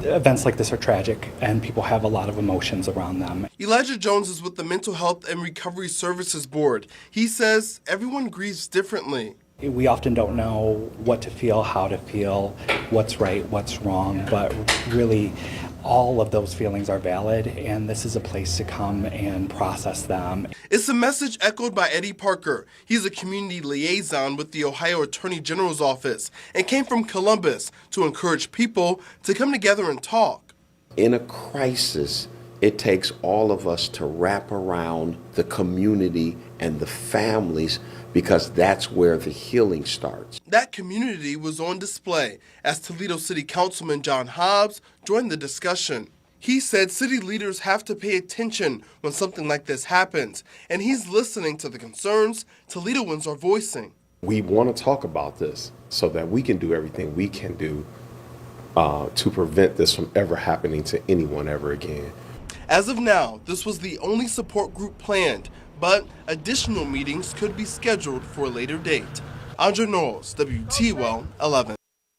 Events like this are tragic, and people have a lot of emotions around them. Elijah Jones is with the Mental Health and Recovery Services Board. He says everyone grieves differently. We often don't know what to feel, how to feel, what's right, what's wrong, but really all of those feelings are valid, and this is a place to come and process them. It's a message echoed by Eddie Parker. He's a community liaison with the Ohio Attorney General's office and came from Columbus to encourage people to come together and talk. In a crisis, it takes all of us to wrap around the community and the families, because that's where the healing starts. That community was on display as Toledo City Councilman John Hobbs joined the discussion. He said city leaders have to pay attention when something like this happens, and he's listening to the concerns Toledoans are voicing. We want to talk about this so that we can do everything we can do to prevent this from ever happening to anyone ever again. As of now, this was the only support group planned, but additional meetings could be scheduled for a later date. Andre Norrells, WTWL 11.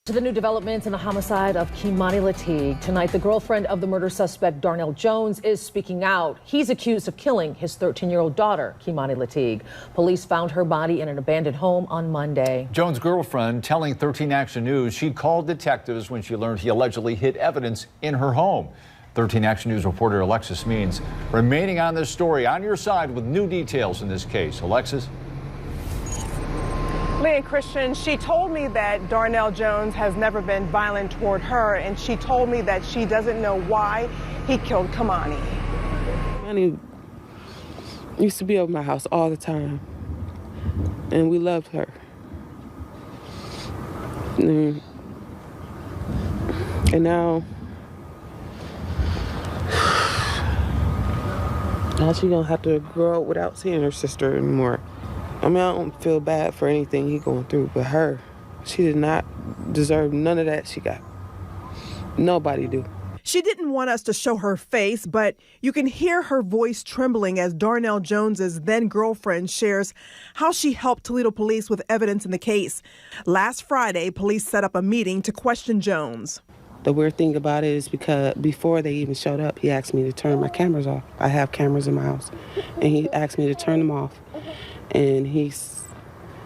To the new developments in the homicide of Kimani Lateeg. Tonight, the girlfriend of the murder suspect, Darnell Jones, is speaking out. He's accused of killing his 13-year-old daughter, Kimani Lateeg. Police found her body in an abandoned home on Monday. Jones' girlfriend telling 13 Action News she called detectives when she learned he allegedly hid evidence in her home. 13 Action News reporter Alexis Means remaining on this story, on your side with new details in this case. Alexis? Lee and Christian, she told me that Darnell Jones has never been violent toward her, and she told me that she doesn't know why he killed Kimani. Kimani used to be over my house all the time, and we loved her. And now she gonna have to grow up without seeing her sister anymore. I mean, I don't feel bad for anything he going through, but her, she did not deserve none of that she got. Nobody do. She didn't want us to show her face, but you can hear her voice trembling as Darnell Jones's then girlfriend shares how she helped Toledo police with evidence in the case. Last Friday, police set up a meeting to question Jones. The weird thing about it is because before they even showed up, he asked me to turn my cameras off. I have cameras in my house, and he asked me to turn them off. And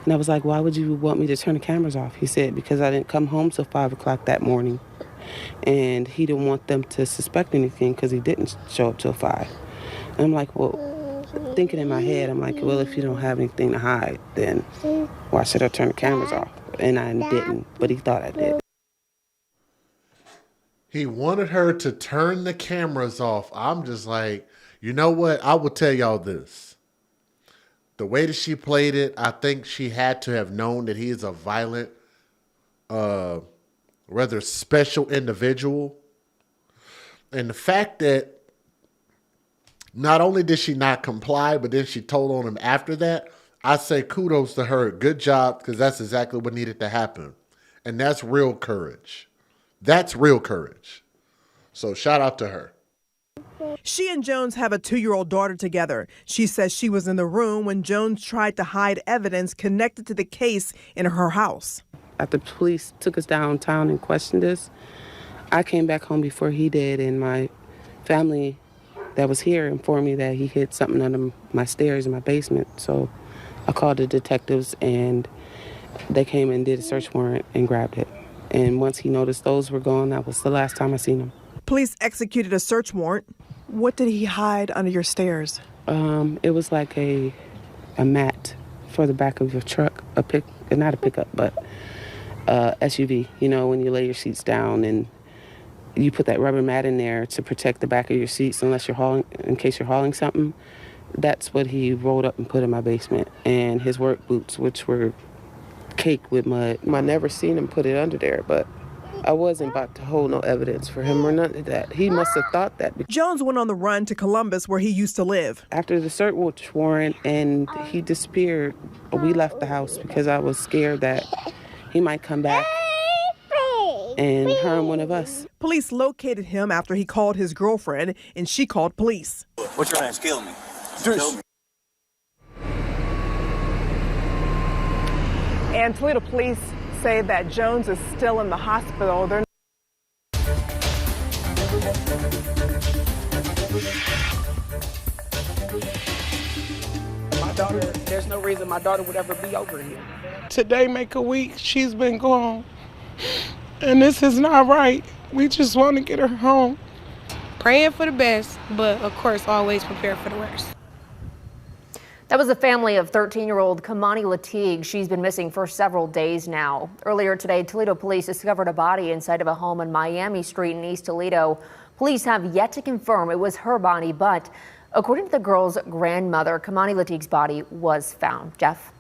I was like, why would you want me to turn the cameras off? He said, because I didn't come home till 5 o'clock that morning. And he didn't want them to suspect anything because he didn't show up till 5. And I'm like, well, thinking in my head, I'm like, well, if you don't have anything to hide, then why should I turn the cameras off? And I didn't, but he thought I did. He wanted her to turn the cameras off. I'm just like, you know what? I will tell y'all this. The way that she played it, I think she had to have known that he is a violent, rather special individual. And the fact that not only did she not comply, but then she told on him after that, I say kudos to her. Good job, because that's exactly what needed to happen. And that's real courage. That's real courage. So shout out to her. She and Jones have a 2-year-old daughter together. She says she was in the room when Jones tried to hide evidence connected to the case in her house. After the police took us downtown and questioned us, I came back home before he did, and my family that was here informed me that he hid something under my stairs in my basement. So I called the detectives, and they came and did a search warrant and grabbed it. And once he noticed those were gone, that was the last time I seen him. Police executed a search warrant. What did he hide under your stairs? It was like a mat for the back of your truck, not a pickup, but SUV. You know, when you lay your seats down and you put that rubber mat in there to protect the back of your seats in case you're hauling something. That's what he rolled up and put in my basement. And his work boots, which were caked with mud. I never seen him put it under there, but I wasn't about to hold no evidence for him or none of that. He must have thought that. Jones went on the run to Columbus, where he used to live. After the search warrant and he disappeared, we left the house because I was scared that he might come back and harm one of us. Police located him after he called his girlfriend, and she called police. What's your name? Kill me. And Toledo police say that Jones is still in the hospital. My daughter, there's no reason my daughter would ever be over here. Today make a week she's been gone. And this is not right. We just want to get her home. Praying for the best, but of course always prepare for the worst. That was the family of 13-year-old Kimani Lateague. She's been missing for several days now. Earlier today, Toledo police discovered a body inside of a home on Miami Street in East Toledo. Police have yet to confirm it was her body, but according to the girl's grandmother, Kimani Lateague's body was found. Jeff?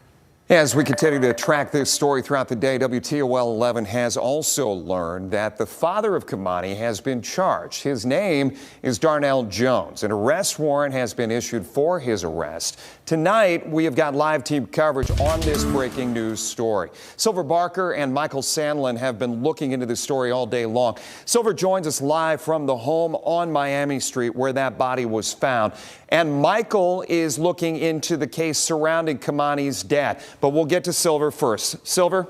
As we continue to track this story throughout the day, WTOL 11 has also learned that the father of Kimani has been charged. His name is Darnell Jones. An arrest warrant has been issued for his arrest. Tonight, we have got live team coverage on this breaking news story. Silver Barker and Michael Sandlin have been looking into this story all day long. Silver joins us live from the home on Miami Street where that body was found. And Michael is looking into the case surrounding Kimani's death. But we'll get to Silver first. Silver?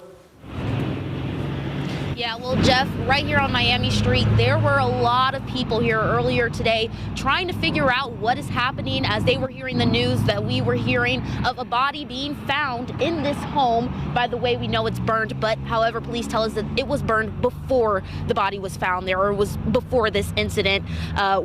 Yeah, well, Jeff, right here on Miami Street, there were a lot of people here earlier today trying to figure out what is happening as they were hearing the news that we were hearing of a body being found in this home. By the way, we know it's burned, but however, police tell us that it was burned before the body was found there, or was before this incident.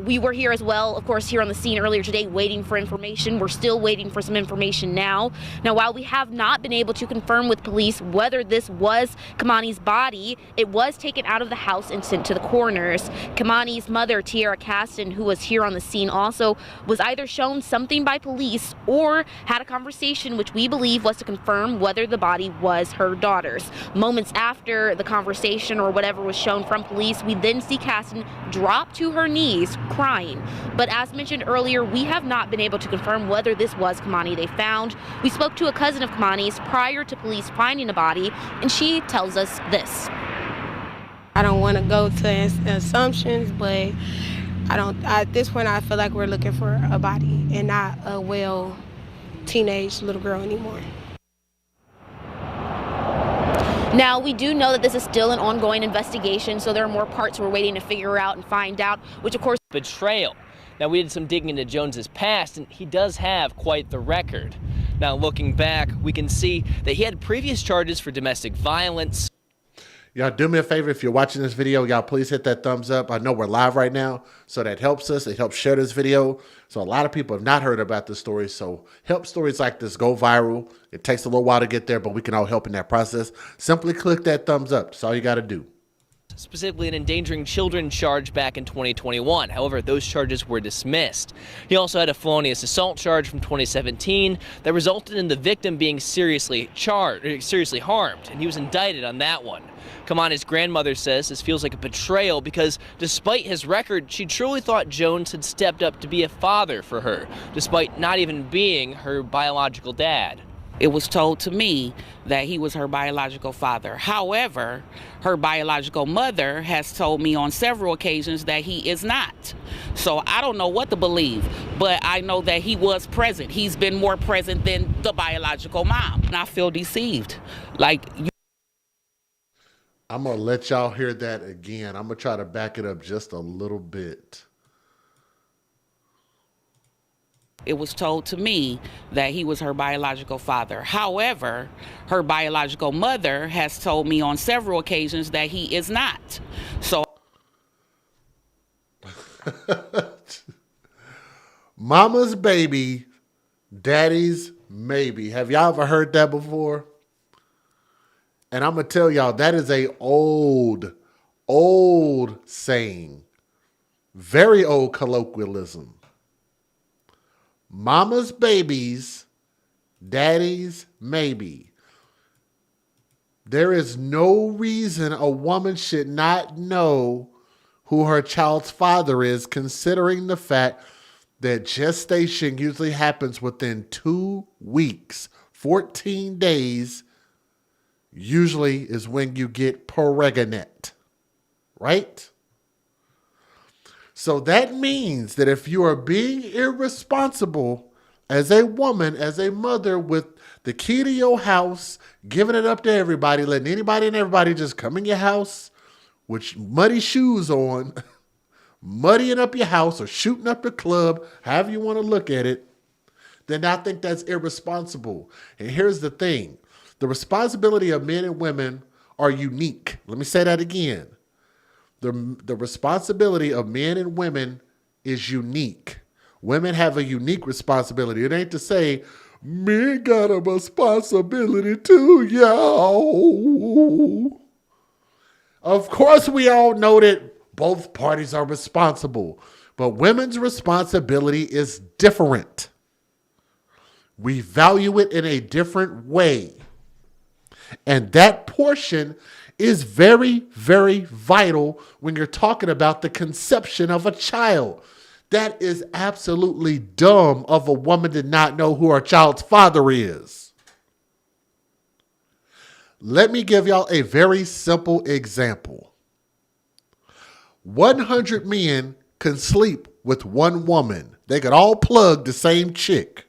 We were here as well, of course, here on the scene earlier today waiting for information. We're still waiting for some information now. Now, while we have not been able to confirm with police whether this was Kimani's body, it was taken out of the house and sent to the coroners. Kimani's mother, Tiara Caston, who was here on the scene, also was either shown something by police or had a conversation which we believe was to confirm whether the body was her daughter's. Moments after the conversation or whatever was shown from police, we then see Caston drop to her knees crying. But as mentioned earlier, we have not been able to confirm whether this was Kimani they found. We spoke to a cousin of Kimani's prior to police finding a body, and she tells us this. I don't want to go to assumptions, but at this point I feel like we're looking for a body and not a teenage little girl anymore. Now, we do know that this is still an ongoing investigation, so there are more parts we're waiting to figure out and find out, which of course... Betrayal. Now, we did some digging into Jones's past, and he does have quite the record. Now, looking back, we can see that he had previous charges for domestic violence. Y'all do me a favor. If you're watching this video, y'all please hit that thumbs up. I know we're live right now, so that helps us. It helps share this video. So a lot of people have not heard about this story. So help stories like this go viral. It takes a little while to get there, but we can all help in that process. Simply click that thumbs up. That's all you got to do. Specifically an endangering children charge back in 2021. However, those charges were dismissed. He also had a felonious assault charge from 2017 that resulted in the victim being seriously harmed, and he was indicted on that one. Kamani's grandmother says this feels like a betrayal because despite his record, she truly thought Jones had stepped up to be a father for her, despite not even being her biological dad. It was told to me that he was her biological father. However, her biological mother has told me on several occasions that he is not. So I don't know what to believe, but I know that he was present. He's been more present than the biological mom. And I feel deceived. I'm going to let y'all hear that again. I'm going to try to back it up just a little bit. It was told to me that he was her biological father. However, her biological mother has told me on several occasions that he is not. So Mama's baby, daddy's maybe. Have y'all ever heard that before? And I'm going to tell y'all, that is a old saying. Very old colloquialism. Mama's babies, daddy's maybe. There is no reason a woman should not know who her child's father is, considering the fact that gestation usually happens within 2 weeks. 14 days usually is when you get pregnant, right? So that means that if you are being irresponsible as a woman, as a mother with the key to your house, giving it up to everybody, letting anybody and everybody just come in your house with muddy shoes on, muddying up your house or shooting up your club, however you want to look at it, then I think that's irresponsible. And here's the thing. The responsibility of men and women are unique. Let me say that again. The responsibility of men and women is unique. Women have a unique responsibility. It ain't to say, men got a responsibility too, yo. Of course, we all know that both parties are responsible, but women's responsibility is different. We value it in a different way. And that portion is very, very vital when you're talking about the conception of a child. That is absolutely dumb of a woman to not know who her child's father is. Let me give y'all a very simple example. 100 men can sleep with one woman. They could all plug the same chick.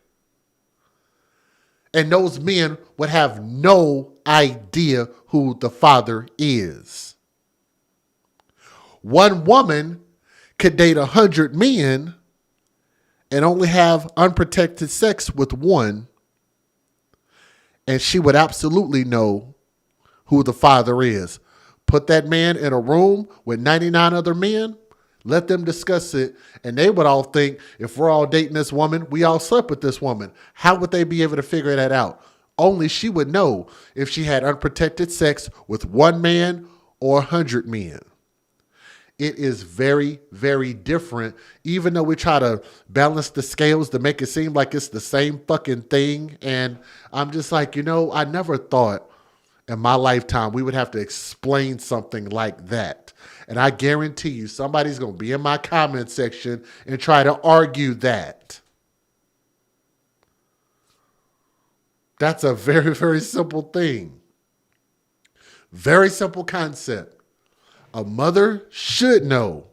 And those men would have no idea who the father is. One woman could date 100 men and only have unprotected sex with one, and she would absolutely know who the father is. Put that man in a room with 99 other men, let them discuss it, and they would all think, if we're all dating this woman, we all slept with this woman. How would they be able to figure that out? Only she would know if she had unprotected sex with one man or 100 men. It is very, very different, even though we try to balance the scales to make it seem like it's the same fucking thing. And I'm just like, I never thought in my lifetime we would have to explain something like that. And I guarantee you somebody's going to be in my comment section and try to argue that. That's a very, very simple thing. Very simple concept. A mother should know.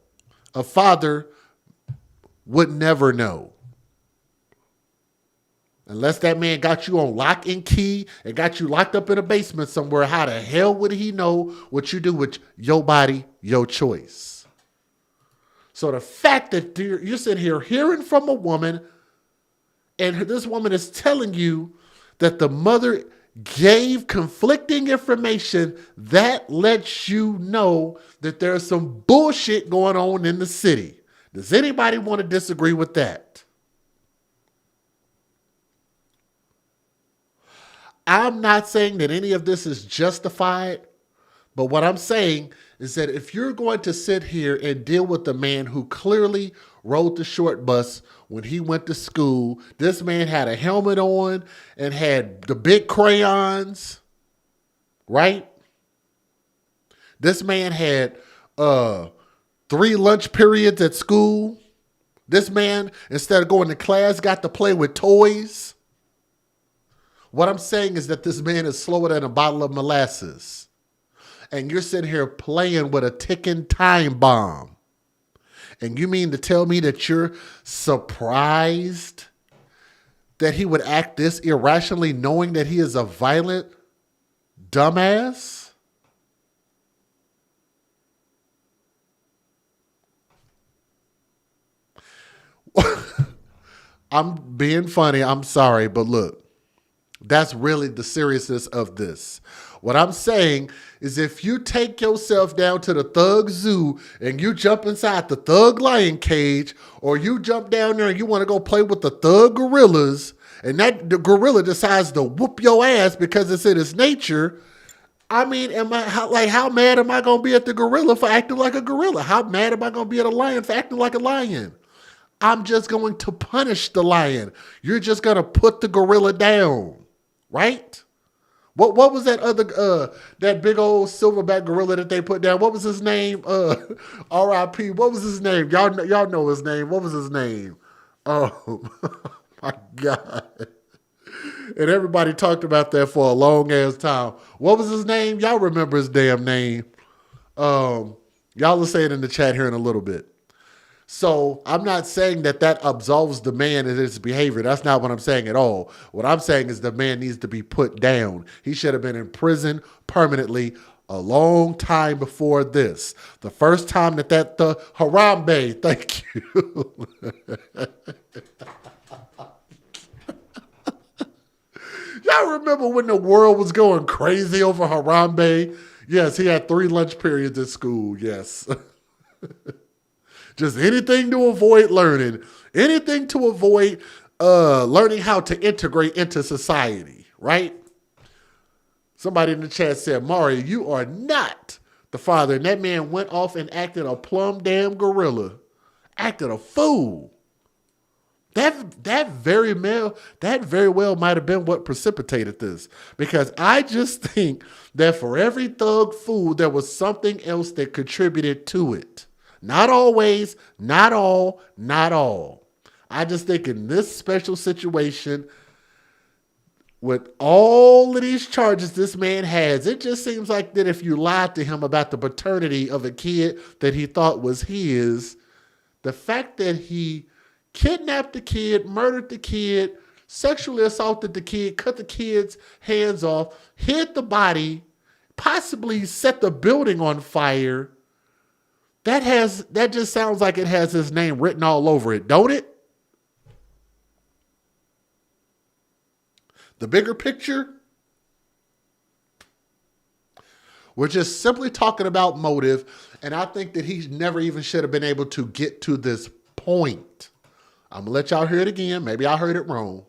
A father would never know. Unless that man got you on lock and key and got you locked up in a basement somewhere, how the hell would he know what you do with your body, your choice? So the fact that you're sitting here hearing from a woman and this woman is telling you that the mother gave conflicting information, that lets you know that there's some bullshit going on in the city. Does anybody want to disagree with that? I'm not saying that any of this is justified, but what I'm saying is that if you're going to sit here and deal with the man who clearly rode the short bus when he went to school, this man had a helmet on and had the big crayons, right? This man had 3 lunch periods at school. This man, instead of going to class, got to play with toys. What I'm saying is that this man is slower than a bottle of molasses. And you're sitting here playing with a ticking time bomb. And you mean to tell me that you're surprised that he would act this irrationally, knowing that he is a violent dumbass? I'm being funny. I'm sorry, but look, that's really the seriousness of this. What I'm saying is if you take yourself down to the Thug Zoo and you jump inside the Thug Lion cage, or you jump down there and you want to go play with the Thug Gorillas, and the gorilla decides to whoop your ass because it's in its nature, I mean, how mad am I going to be at the gorilla for acting like a gorilla? How mad am I going to be at a lion for acting like a lion? I'm just going to punish the lion. You're just going to put the gorilla down, right? What was that other that big old silverback gorilla that they put down? What was his name? R.I.P. What was his name? Y'all know his name. What was his name? Oh my God. And everybody talked about that for a long ass time. What was his name? Y'all remember his damn name. Y'all will say it in the chat here in a little bit. So I'm not saying that absolves the man and his behavior. That's not what I'm saying at all. What I'm saying is the man needs to be put down. He should have been in prison permanently a long time before this. The first time that the Harambe, thank you. Y'all remember when the world was going crazy over Harambe? Yes, he had 3 lunch periods at school. Yes. Just anything to avoid learning. Anything to avoid learning how to integrate into society, right? Somebody in the chat said, Mario, you are not the father. And that man went off and acted a plumb damn gorilla. Acted a fool. That very well might have been what precipitated this. Because I just think that for every thug fool, there was something else that contributed to it. Not always, not all, not all. I just think in this special situation, with all of these charges this man has, it just seems like that if you lied to him about the paternity of a kid that he thought was his, the fact that he kidnapped the kid, murdered the kid, sexually assaulted the kid, cut the kid's hands off, hid the body, possibly set the building on fire, that just sounds like it has his name written all over it, don't it? The bigger picture, we're just simply talking about motive, and I think that he never even should have been able to get to this point. I'm going to let y'all hear it again. Maybe I heard it wrong.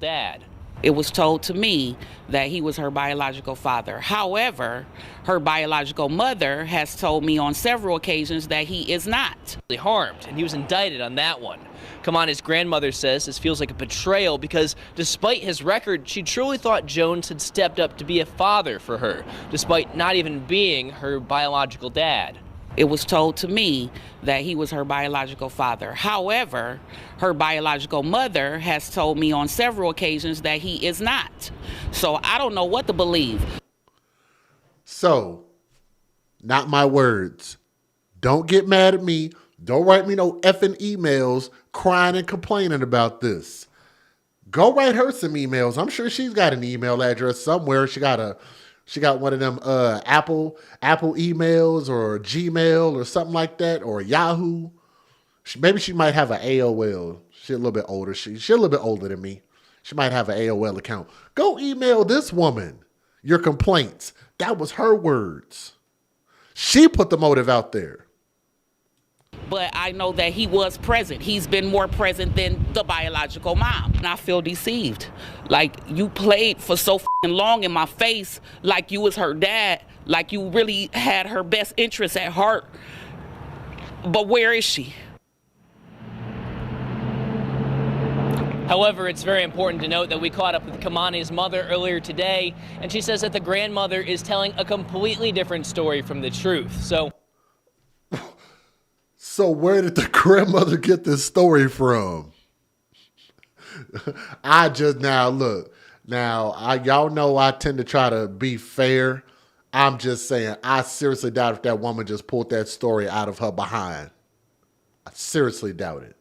Dad. It was told to me that he was her biological father. However, her biological mother has told me on several occasions that he is not. Harmed, and he was indicted on that one. Kamani's grandmother says this feels like a betrayal because despite his record, she truly thought Jones had stepped up to be a father for her, despite not even being her biological dad. It was told to me that he was her biological father. However, her biological mother has told me on several occasions that he is not. So I don't know what to believe. So, not my words. Don't get mad at me. Don't write me no effing emails crying and complaining about this. Go write her some emails. I'm sure she's got an email address somewhere. She got one of them Apple emails or Gmail or something like that, or Yahoo. Maybe she might have an AOL. She's a little bit older. She's a little bit older than me. She might have an AOL account. Go email this woman your complaints. That was her words. She put the motive out there. But I know that he was present. He's been more present than the biological mom. And I feel deceived. Like, you played for so f***ing long in my face, like you was her dad, like you really had her best interests at heart. But where is she? However, it's very important to note that we caught up with Kimani's mother earlier today, and she says that the grandmother is telling a completely different story from the truth. So where did the grandmother get this story from? Y'all know I tend to try to be fair. I'm just saying, I seriously doubt if that woman just pulled that story out of her behind. I seriously doubt it.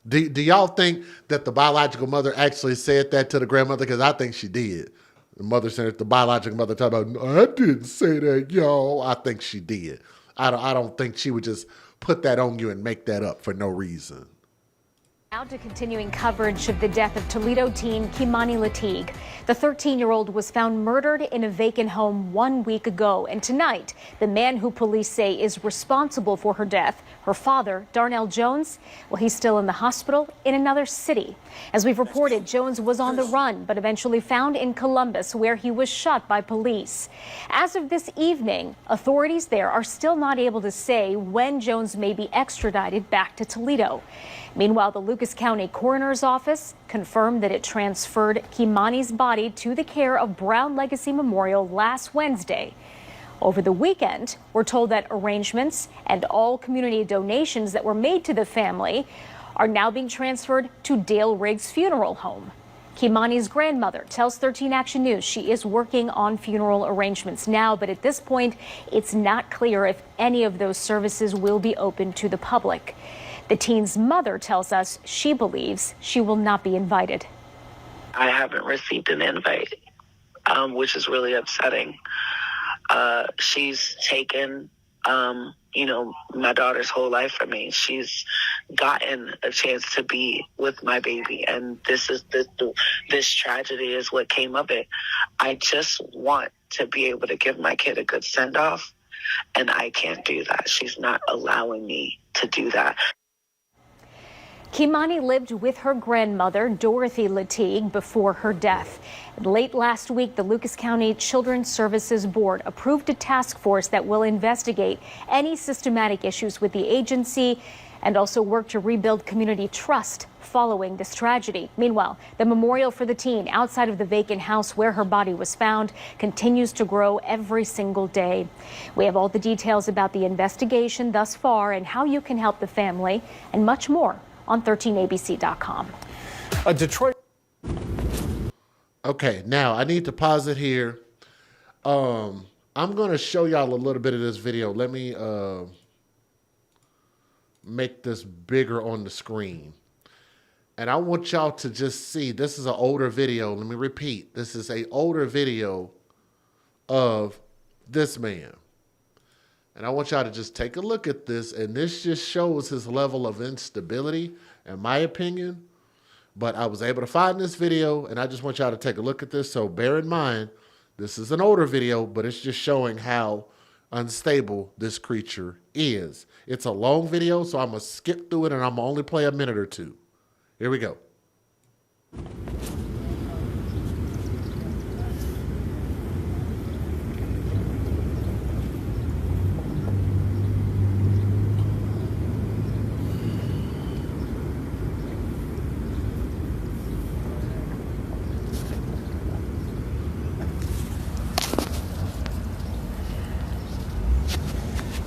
Do y'all think that the biological mother actually said that to the grandmother? Because I think she did. The mother said, the biological mother talked about, no, I didn't say that, y'all. I think she did. I don't think she would just put that on you and make that up for no reason. Now to continuing coverage of the death of Toledo teen Kimani Lateeg. The 13-year-old was found murdered in a vacant home 1 week ago. And tonight, the man who police say is responsible for her death, her father, Darnell Jones, well, he's still in the hospital in another city. As we've reported, Jones was on the run, but eventually found in Columbus, where he was shot by police. As of this evening, authorities there are still not able to say when Jones may be extradited back to Toledo. Meanwhile, the Lucas County Coroner's Office confirmed that it transferred Kimani's body to the care of Brown Legacy Memorial last Wednesday. Over the weekend, we're told that arrangements and all community donations that were made to the family are now being transferred to Dale Riggs Funeral Home. Kimani's grandmother tells 13 Action News she is working on funeral arrangements now, but at this point, it's not clear if any of those services will be open to the public. The teen's mother tells us she believes she will not be invited. I haven't received an invite, which is really upsetting. She's taken, my daughter's whole life from me. She's gotten a chance to be with my baby, and this tragedy is what came of it. I just want to be able to give my kid a good send-off, and I can't do that. She's not allowing me to do that. Kimani lived with her grandmother, Dorothy Lateeg, before her death. Late last week, the Lucas County Children's Services Board approved a task force that will investigate any systematic issues with the agency and also work to rebuild community trust following this tragedy. Meanwhile, the memorial for the teen outside of the vacant house where her body was found continues to grow every single day. We have all the details about the investigation thus far and how you can help the family and much more on 13abc.com. Detroit. Okay, now I need to pause it here. I'm going to show y'all a little bit of this video. Let me make this bigger on the screen. And I want y'all to just see, this is an older video. Let me repeat. This is an older video of this man. And I want y'all to just take a look at this. And this just shows his level of instability, in my opinion. But I was able to find this video, and I just want y'all to take a look at this. So bear in mind, this is an older video, but it's just showing how unstable this creature is. It's a long video, so I'm going to skip through it, and I'm going to only play a minute or two. Here we go.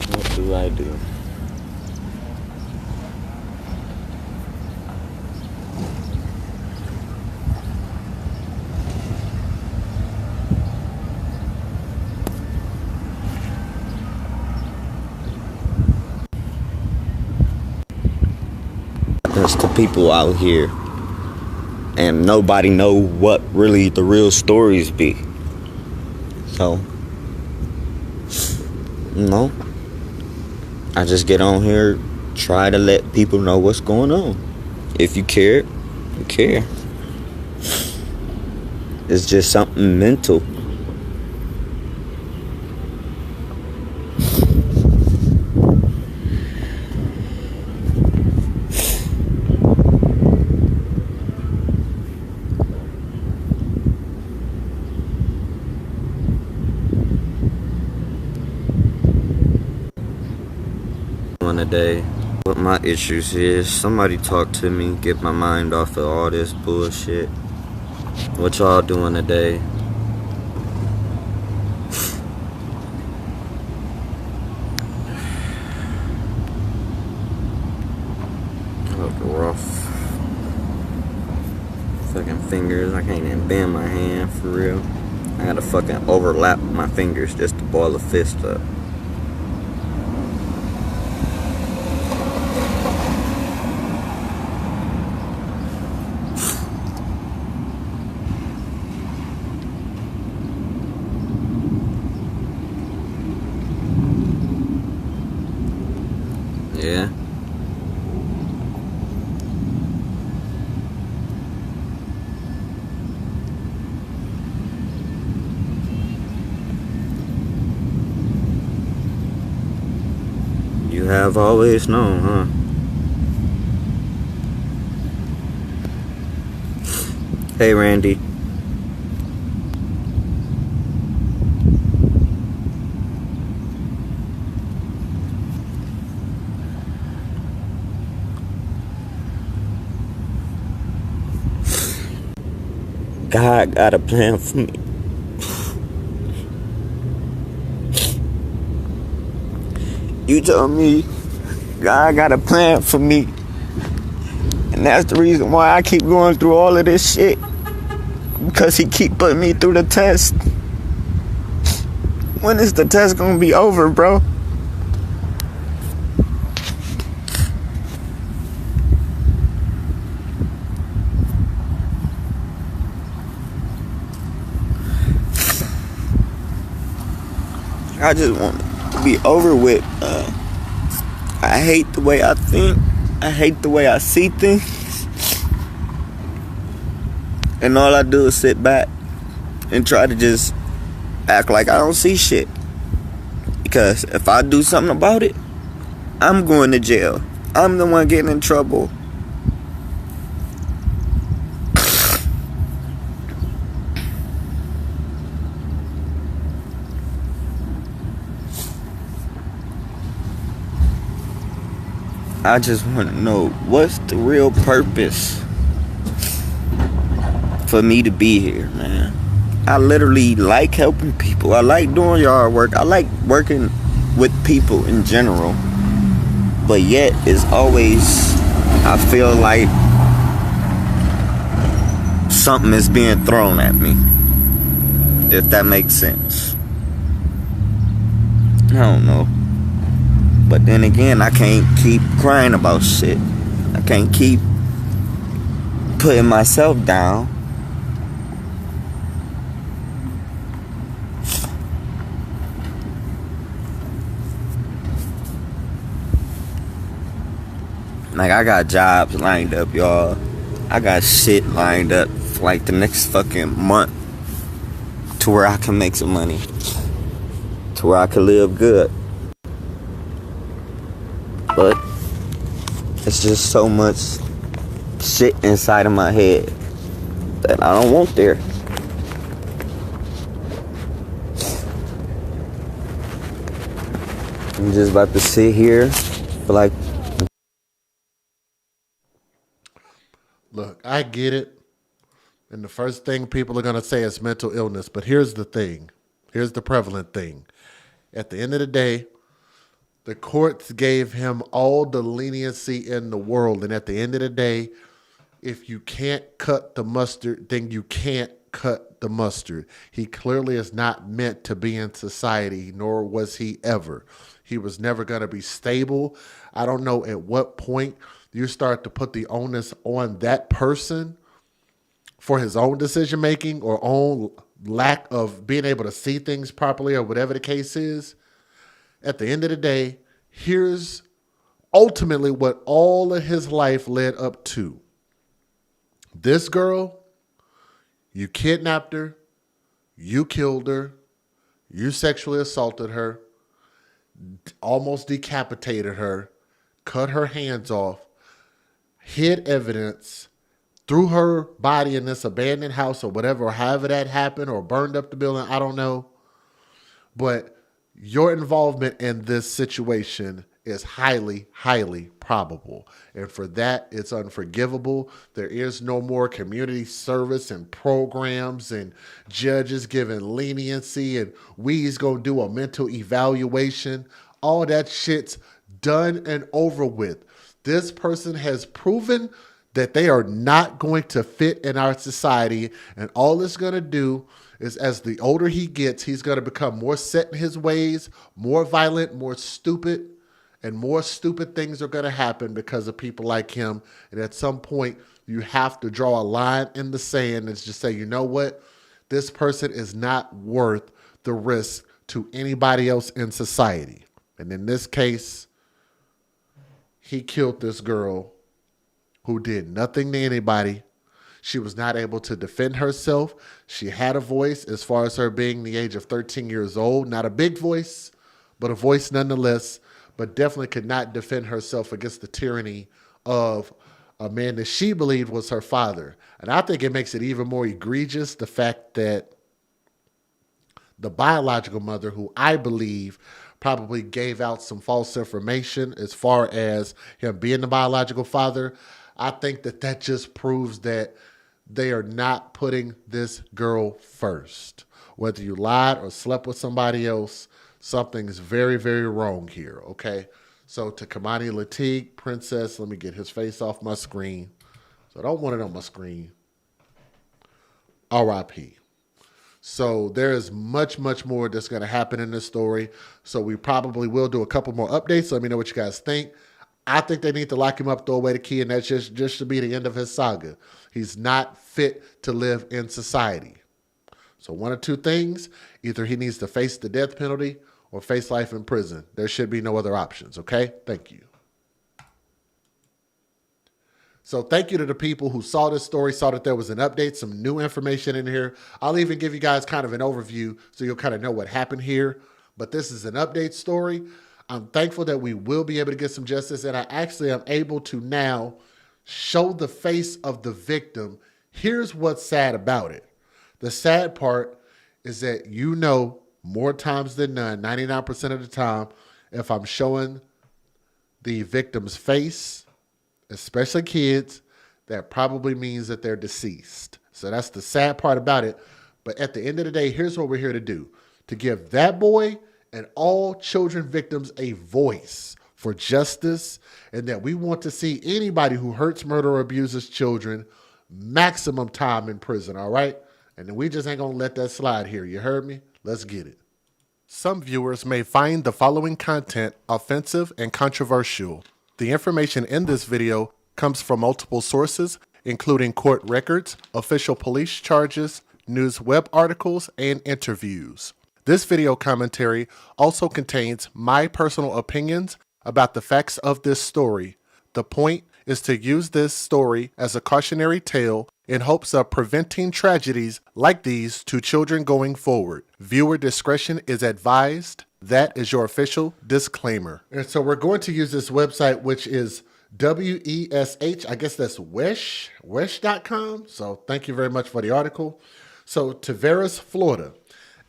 What do I do? There's the people out here, and nobody know what really the real stories be. So, I just get on here, try to let people know what's going on. If you care, you care. It's just something mental. One a day. What my issues is, somebody talk to me, get my mind off of all this bullshit. What y'all doing today? Oh, rough. Fucking fingers, I can't even bend my hand for real. I had to fucking overlap my fingers just to ball a fist up. Yeah. You have always known, huh? Hey, Randy. God got a plan for me. You told me God got a plan for me. And that's the reason why I keep going through all of this shit. Because he keep putting me through the test. When is the test gonna be over, bro? I just want it to be over with. I hate the way I think. I hate the way I see things. And all I do is sit back and try to just act like I don't see shit. Because if I do something about it, I'm going to jail. I'm the one getting in trouble. I just want to know, what's the real purpose for me to be here, man? I literally like helping people. I like doing yard work. I like working with people in general. But yet, it's always, I feel like something is being thrown at me. If that makes sense. I don't know. But then again, I can't keep crying about shit. I can't keep putting myself down. Like, I got jobs lined up, y'all. I got shit lined up for like the next fucking month. To where I can make some money. To where I can live good. But it's just so much shit inside of my head that I don't want there. I'm just about to sit here for like... Look, I get it. And the first thing people are going to say is mental illness. But here's the thing. Here's the prevalent thing. At the end of the day, the courts gave him all the leniency in the world. And at the end of the day, if you can't cut the mustard, then you can't cut the mustard. He clearly is not meant to be in society, nor was he ever. He was never going to be stable. I don't know at what point you start to put the onus on that person for his own decision making or own lack of being able to see things properly or whatever the case is. At the end of the day, here's ultimately what all of his life led up to. This girl, You kidnapped her. You killed her. You sexually assaulted her. Almost decapitated her. Cut her hands off. Hid evidence. Threw her body in this abandoned house or whatever, or however that happened, or burned up the building. I don't know. But your involvement in this situation is highly, highly probable. And for that, it's unforgivable. There is no more community service and programs and judges giving leniency and we's going to do a mental evaluation. All that shit's done and over with. This person has proven that they are not going to fit in our society. And all it's going to do is, as the older he gets, he's going to become more set in his ways, more violent, more stupid, and more stupid things are going to happen because of people like him. And at some point, you have to draw a line in the sand and just say, you know what? This person is not worth the risk to anybody else in society. And in this case, he killed this girl who did nothing to anybody. She was not able to defend herself. She had a voice as far as her being the age of 13 years old. Not a big voice, but a voice nonetheless, but definitely could not defend herself against the tyranny of a man that she believed was her father. And I think it makes it even more egregious, the fact that the biological mother, who I believe probably gave out some false information as far as him being the biological father, I think that just proves that they are not putting this girl first. Whether you lied or slept with somebody else, something's very, very wrong here, okay? So to Kimani Lateef, Princess, let me get his face off my screen. So I don't want it on my screen. R.I.P. So there is much, much more that's going to happen in this story. So we probably will do a couple more updates. Let me know what you guys think. I think they need to lock him up, throw away the key, and that's just to be the end of his saga. He's not fit to live in society. So one of two things, either he needs to face the death penalty or face life in prison. There should be no other options, okay? Thank you. So thank you to the people who saw this story, saw that there was an update, some new information in here. I'll even give you guys kind of an overview so you'll kind of know what happened here. But this is an update story. I'm thankful that we will be able to get some justice, and I actually am able to now show the face of the victim. Here's what's sad about it. The sad part is that more times than none, 99% of the time, if I'm showing the victim's face, especially kids, that probably means that they're deceased. So that's the sad part about it. But at the end of the day, here's what we're here to do. To give that boy and all children victims a voice for justice, and that we want to see anybody who hurts, murder, or abuses children maximum time in prison, all right? And then we just ain't gonna let that slide here. You heard me? Let's get it. Some viewers may find the following content offensive and controversial. The information in this video comes from multiple sources, including court records, official police charges, news web articles, and interviews. This video commentary also contains my personal opinions about the facts of this story. The point is to use this story as a cautionary tale in hopes of preventing tragedies like these to children going forward. Viewer discretion is advised. That is your official disclaimer. And so we're going to use this website, which is WESH, I guess that's wesh.com. So thank you very much for the article. So Tavares, Florida.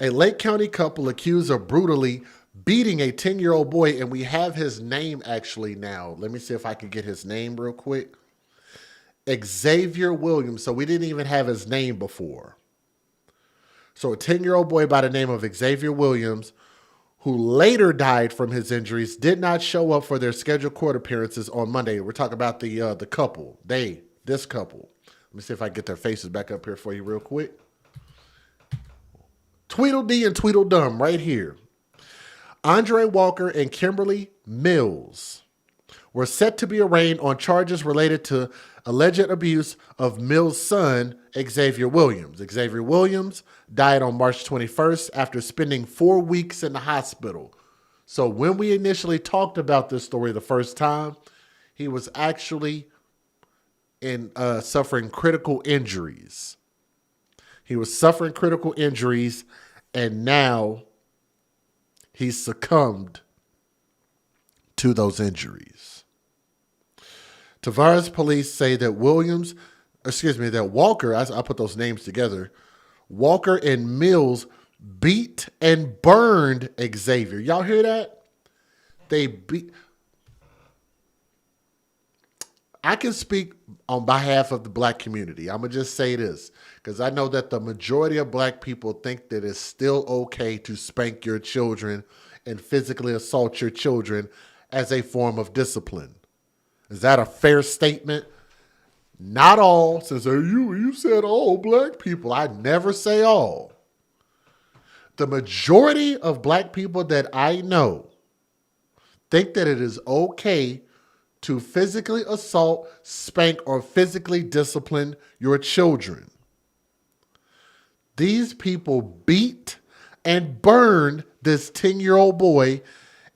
A Lake County couple accused of brutally beating a 10-year-old boy, and we have his name actually now. Let me see if I can get his name real quick. Xavier Williams. So we didn't even have his name before. So a 10-year-old boy by the name of Xavier Williams, who later died from his injuries, did not show up for their scheduled court appearances on Monday. We're talking about the couple. This couple. Let me see if I can get their faces back up here for you real quick. Tweedledee and Tweedledum right here. Andre Walker and Kimberly Mills were set to be arraigned on charges related to alleged abuse of Mills' son, Xavier Williams. Xavier Williams died on March 21st after spending 4 weeks in the hospital. So when we initially talked about this story the first time, he was actually suffering critical injuries. He was suffering critical injuries, and now he's succumbed to those injuries. Tavares police say that Walker, I put those names together, Walker and Mills beat and burned Xavier. Y'all hear that? I can speak on behalf of the black community. I'm going to just say this, because I know that the majority of black people think that it's still okay to spank your children and physically assault your children as a form of discipline. Is that a fair statement? Not all. Since you said all black people. I never say all. The majority of black people that I know think that it is okay to physically assault, spank, or physically discipline your children. These people beat and burned this 10-year-old boy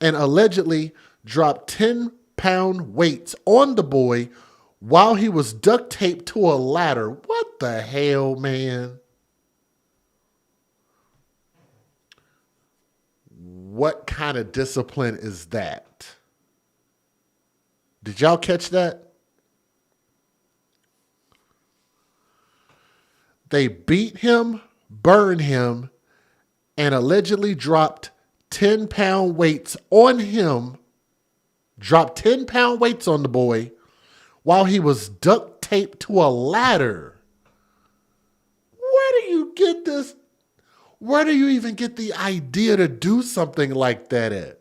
and allegedly dropped 10-pound weights on the boy while he was duct taped to a ladder. What the hell, man? What kind of discipline is that? Did y'all catch that? They beat him, burned him, and allegedly dropped 10-pound weights on him, dropped 10-pound weights on the boy while he was duct taped to a ladder. Where do you get this? Where do you even get the idea to do something like that at?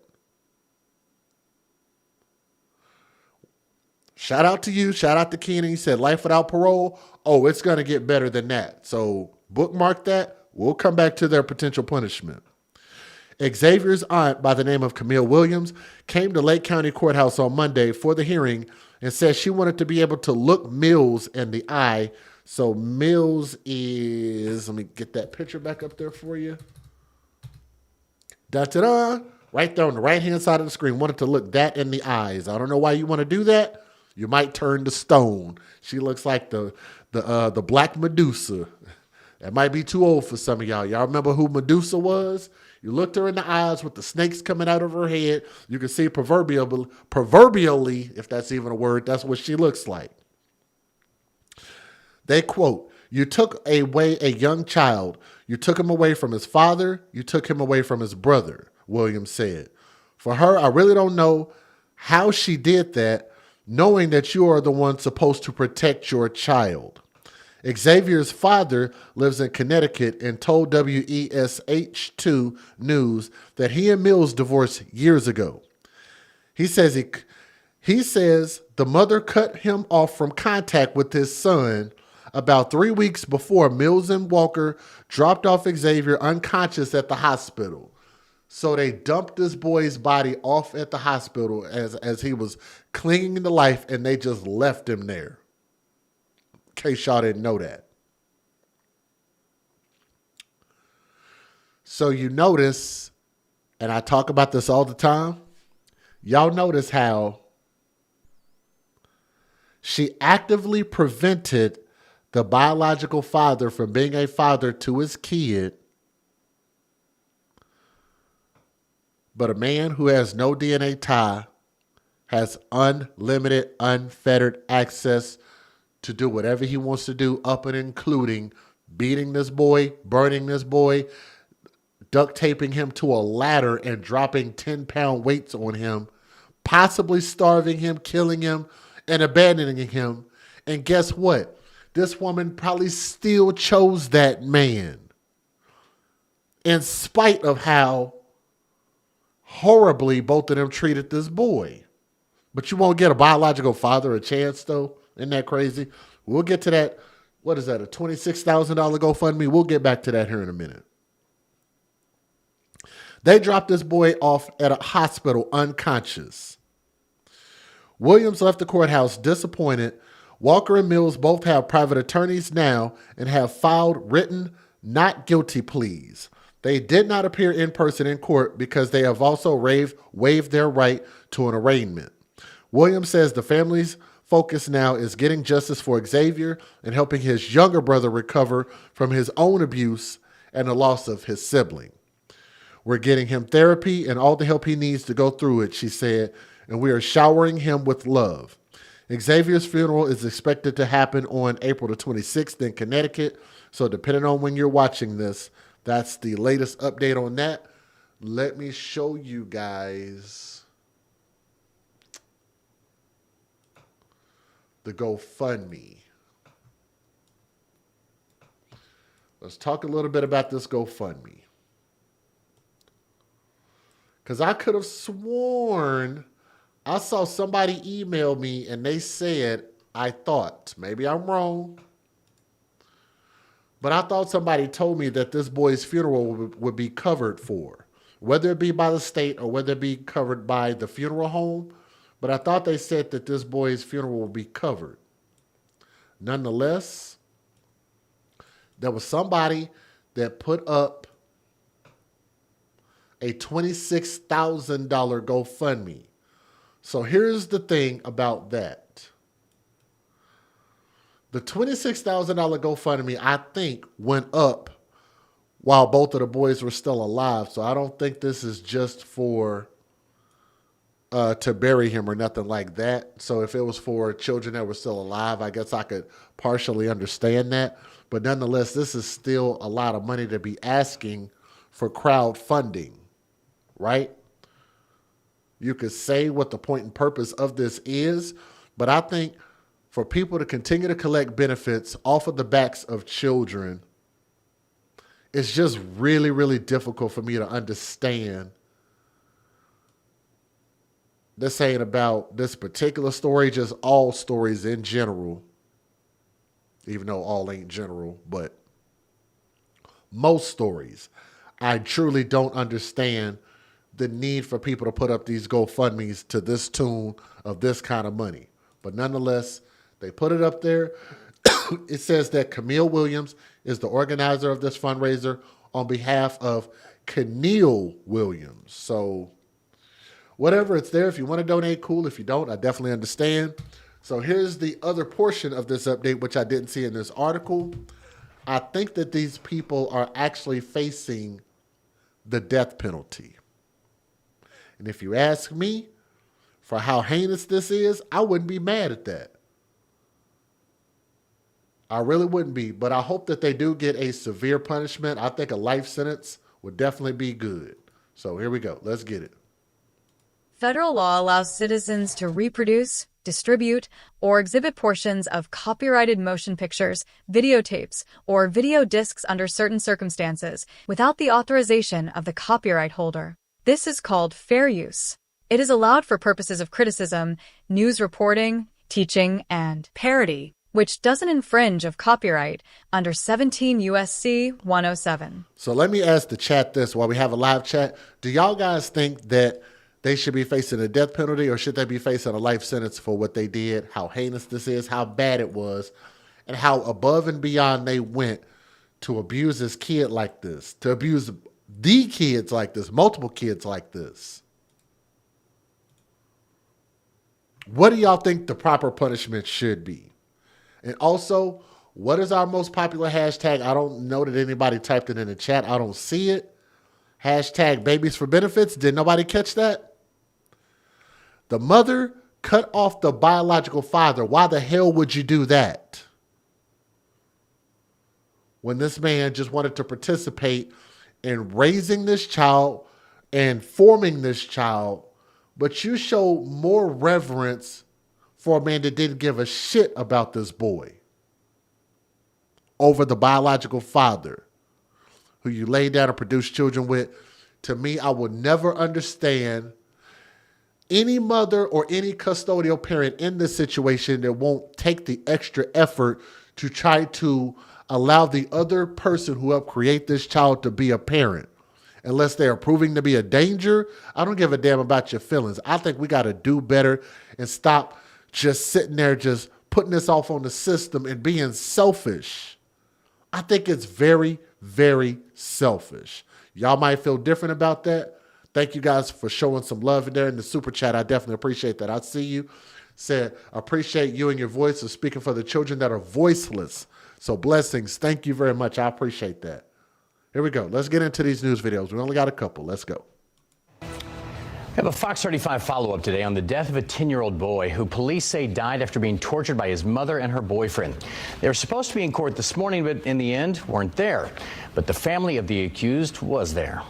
Shout out to you. Shout out to Keenan. He said life without parole. Oh, it's going to get better than that. So bookmark that. We'll come back to their potential punishment. Xavier's aunt, by the name of Camille Williams, came to Lake County Courthouse on Monday for the hearing and said she wanted to be able to look Mills in the eye. So Mills is, let me get that picture back up there for you. Da-da-da. Right there on the right-hand side of the screen. Wanted to look that in the eyes. I don't know why you want to do that. You might turn to stone. She looks like the Black Medusa. That might be too old for some of y'all. Y'all remember who Medusa was? You looked her in the eyes with the snakes coming out of her head. You can see proverbially, if that's even a word, that's what she looks like. They quote, "You took away a young child. You took him away from his father. You took him away from his brother," Williams said. "For her, I really don't know how she did that, knowing that you are the one supposed to protect your child." Xavier's father lives in Connecticut and told WESH2 News that he and Mills divorced years ago. He says the mother cut him off from contact with his son about 3 weeks before Mills and Walker dropped off Xavier unconscious at the hospital. So they dumped this boy's body off at the hospital as he was clinging to life, and they just left him there. In case y'all didn't know that. So you notice, and I talk about this all the time, y'all notice how she actively prevented the biological father from being a father to his kid, but a man who has no DNA tie has unlimited, unfettered access to do whatever he wants to do, up and including beating this boy, burning this boy, duct taping him to a ladder and dropping 10-pound weights on him, possibly starving him, killing him, and abandoning him. And guess what? This woman probably still chose that man in spite of how horribly both of them treated this boy. But you won't get a biological father a chance, though. Isn't that crazy? We'll get to that. What is that, a $26,000 GoFundMe? We'll get back to that here in a minute. They dropped this boy off at a hospital unconscious. Williams left the courthouse disappointed. Walker and Mills both have private attorneys now and have filed written not guilty pleas. They did not appear in person in court because they have also waived their right to an arraignment. Williams says the families focus now is getting justice for Xavier and helping his younger brother recover from his own abuse and the loss of his sibling. We're getting him therapy and all the help he needs to go through it, she said, and we are showering him with love. Xavier's funeral is expected to happen on April the 26th in Connecticut. So depending on when you're watching this, that's the latest update on that. Let me show you guys the GoFundMe. Let's talk a little bit about this GoFundMe. Because I could have sworn I saw somebody email me and they said, I thought, maybe I'm wrong, but I thought somebody told me that this boy's funeral would be covered for, whether it be by the state or whether it be covered by the funeral home. But I thought they said that this boy's funeral will be covered. Nonetheless, there was somebody that put up a $26,000 GoFundMe. So here's the thing about that. The $26,000 GoFundMe, I think, went up while both of the boys were still alive. So I don't think this is just for to bury him or nothing like that. So if it was for children that were still alive, I guess I could partially understand that. But nonetheless, this is still a lot of money to be asking for crowdfunding, right? You could say what the point and purpose of this is, but I think for people to continue to collect benefits off of the backs of children, it's just really, really difficult for me to understand. This ain't about this particular story, just all stories in general, even though all ain't general, but most stories, I truly don't understand the need for people to put up these GoFundMes to this tune of this kind of money. But nonetheless, they put it up there. It says that Camille Williams is the organizer of this fundraiser on behalf of Keneal Williams. So whatever, it's there. If you want to donate, cool. If you don't, I definitely understand. So here's the other portion of this update, which I didn't see in this article. I think that these people are actually facing the death penalty. And if you ask me for how heinous this is, I wouldn't be mad at that. I really wouldn't be, but I hope that they do get a severe punishment. I think a life sentence would definitely be good. So here we go. Let's get it. Federal law allows citizens to reproduce, distribute, or exhibit portions of copyrighted motion pictures, videotapes, or video discs under certain circumstances without the authorization of the copyright holder. This is called fair use. It is allowed for purposes of criticism, news reporting, teaching, and parody, which doesn't infringe of copyright under 17 U.S.C. 107. So let me ask the chat this while we have a live chat. Do y'all guys think that they should be facing a death penalty, or should they be facing a life sentence for what they did, how heinous this is, how bad it was, and how above and beyond they went to abuse this kid like this, to abuse the kids like this, multiple kids like this? What do y'all think the proper punishment should be? And also, what is our most popular hashtag? I don't know that anybody typed it in the chat. I don't see it. Hashtag babies for benefits. Did nobody catch that? The mother cut off the biological father. Why the hell would you do that? When this man just wanted to participate in raising this child and forming this child, but you show more reverence for a man that didn't give a shit about this boy over the biological father who you laid down and produced children with. To me, I will never understand any mother or any custodial parent in this situation that won't take the extra effort to try to allow the other person who helped create this child to be a parent. Unless they are proving to be a danger, I don't give a damn about your feelings. I think we got to do better and stop just sitting there just putting this off on the system and being selfish. I think it's very, very selfish. Y'all might feel different about that. Thank you guys for showing some love in there in the super chat. I definitely appreciate that. I see you. said, appreciate you and your voice of speaking for the children that are voiceless. So blessings. Thank you very much. I appreciate that. Here we go. Let's get into these news videos. We only got a couple. Let's go. We have a Fox 35 follow-up today on the death of a 10-year-old boy who police say died after being tortured by his mother and her boyfriend. They were supposed to be in court this morning, but in the end weren't there. But the family of the accused was there.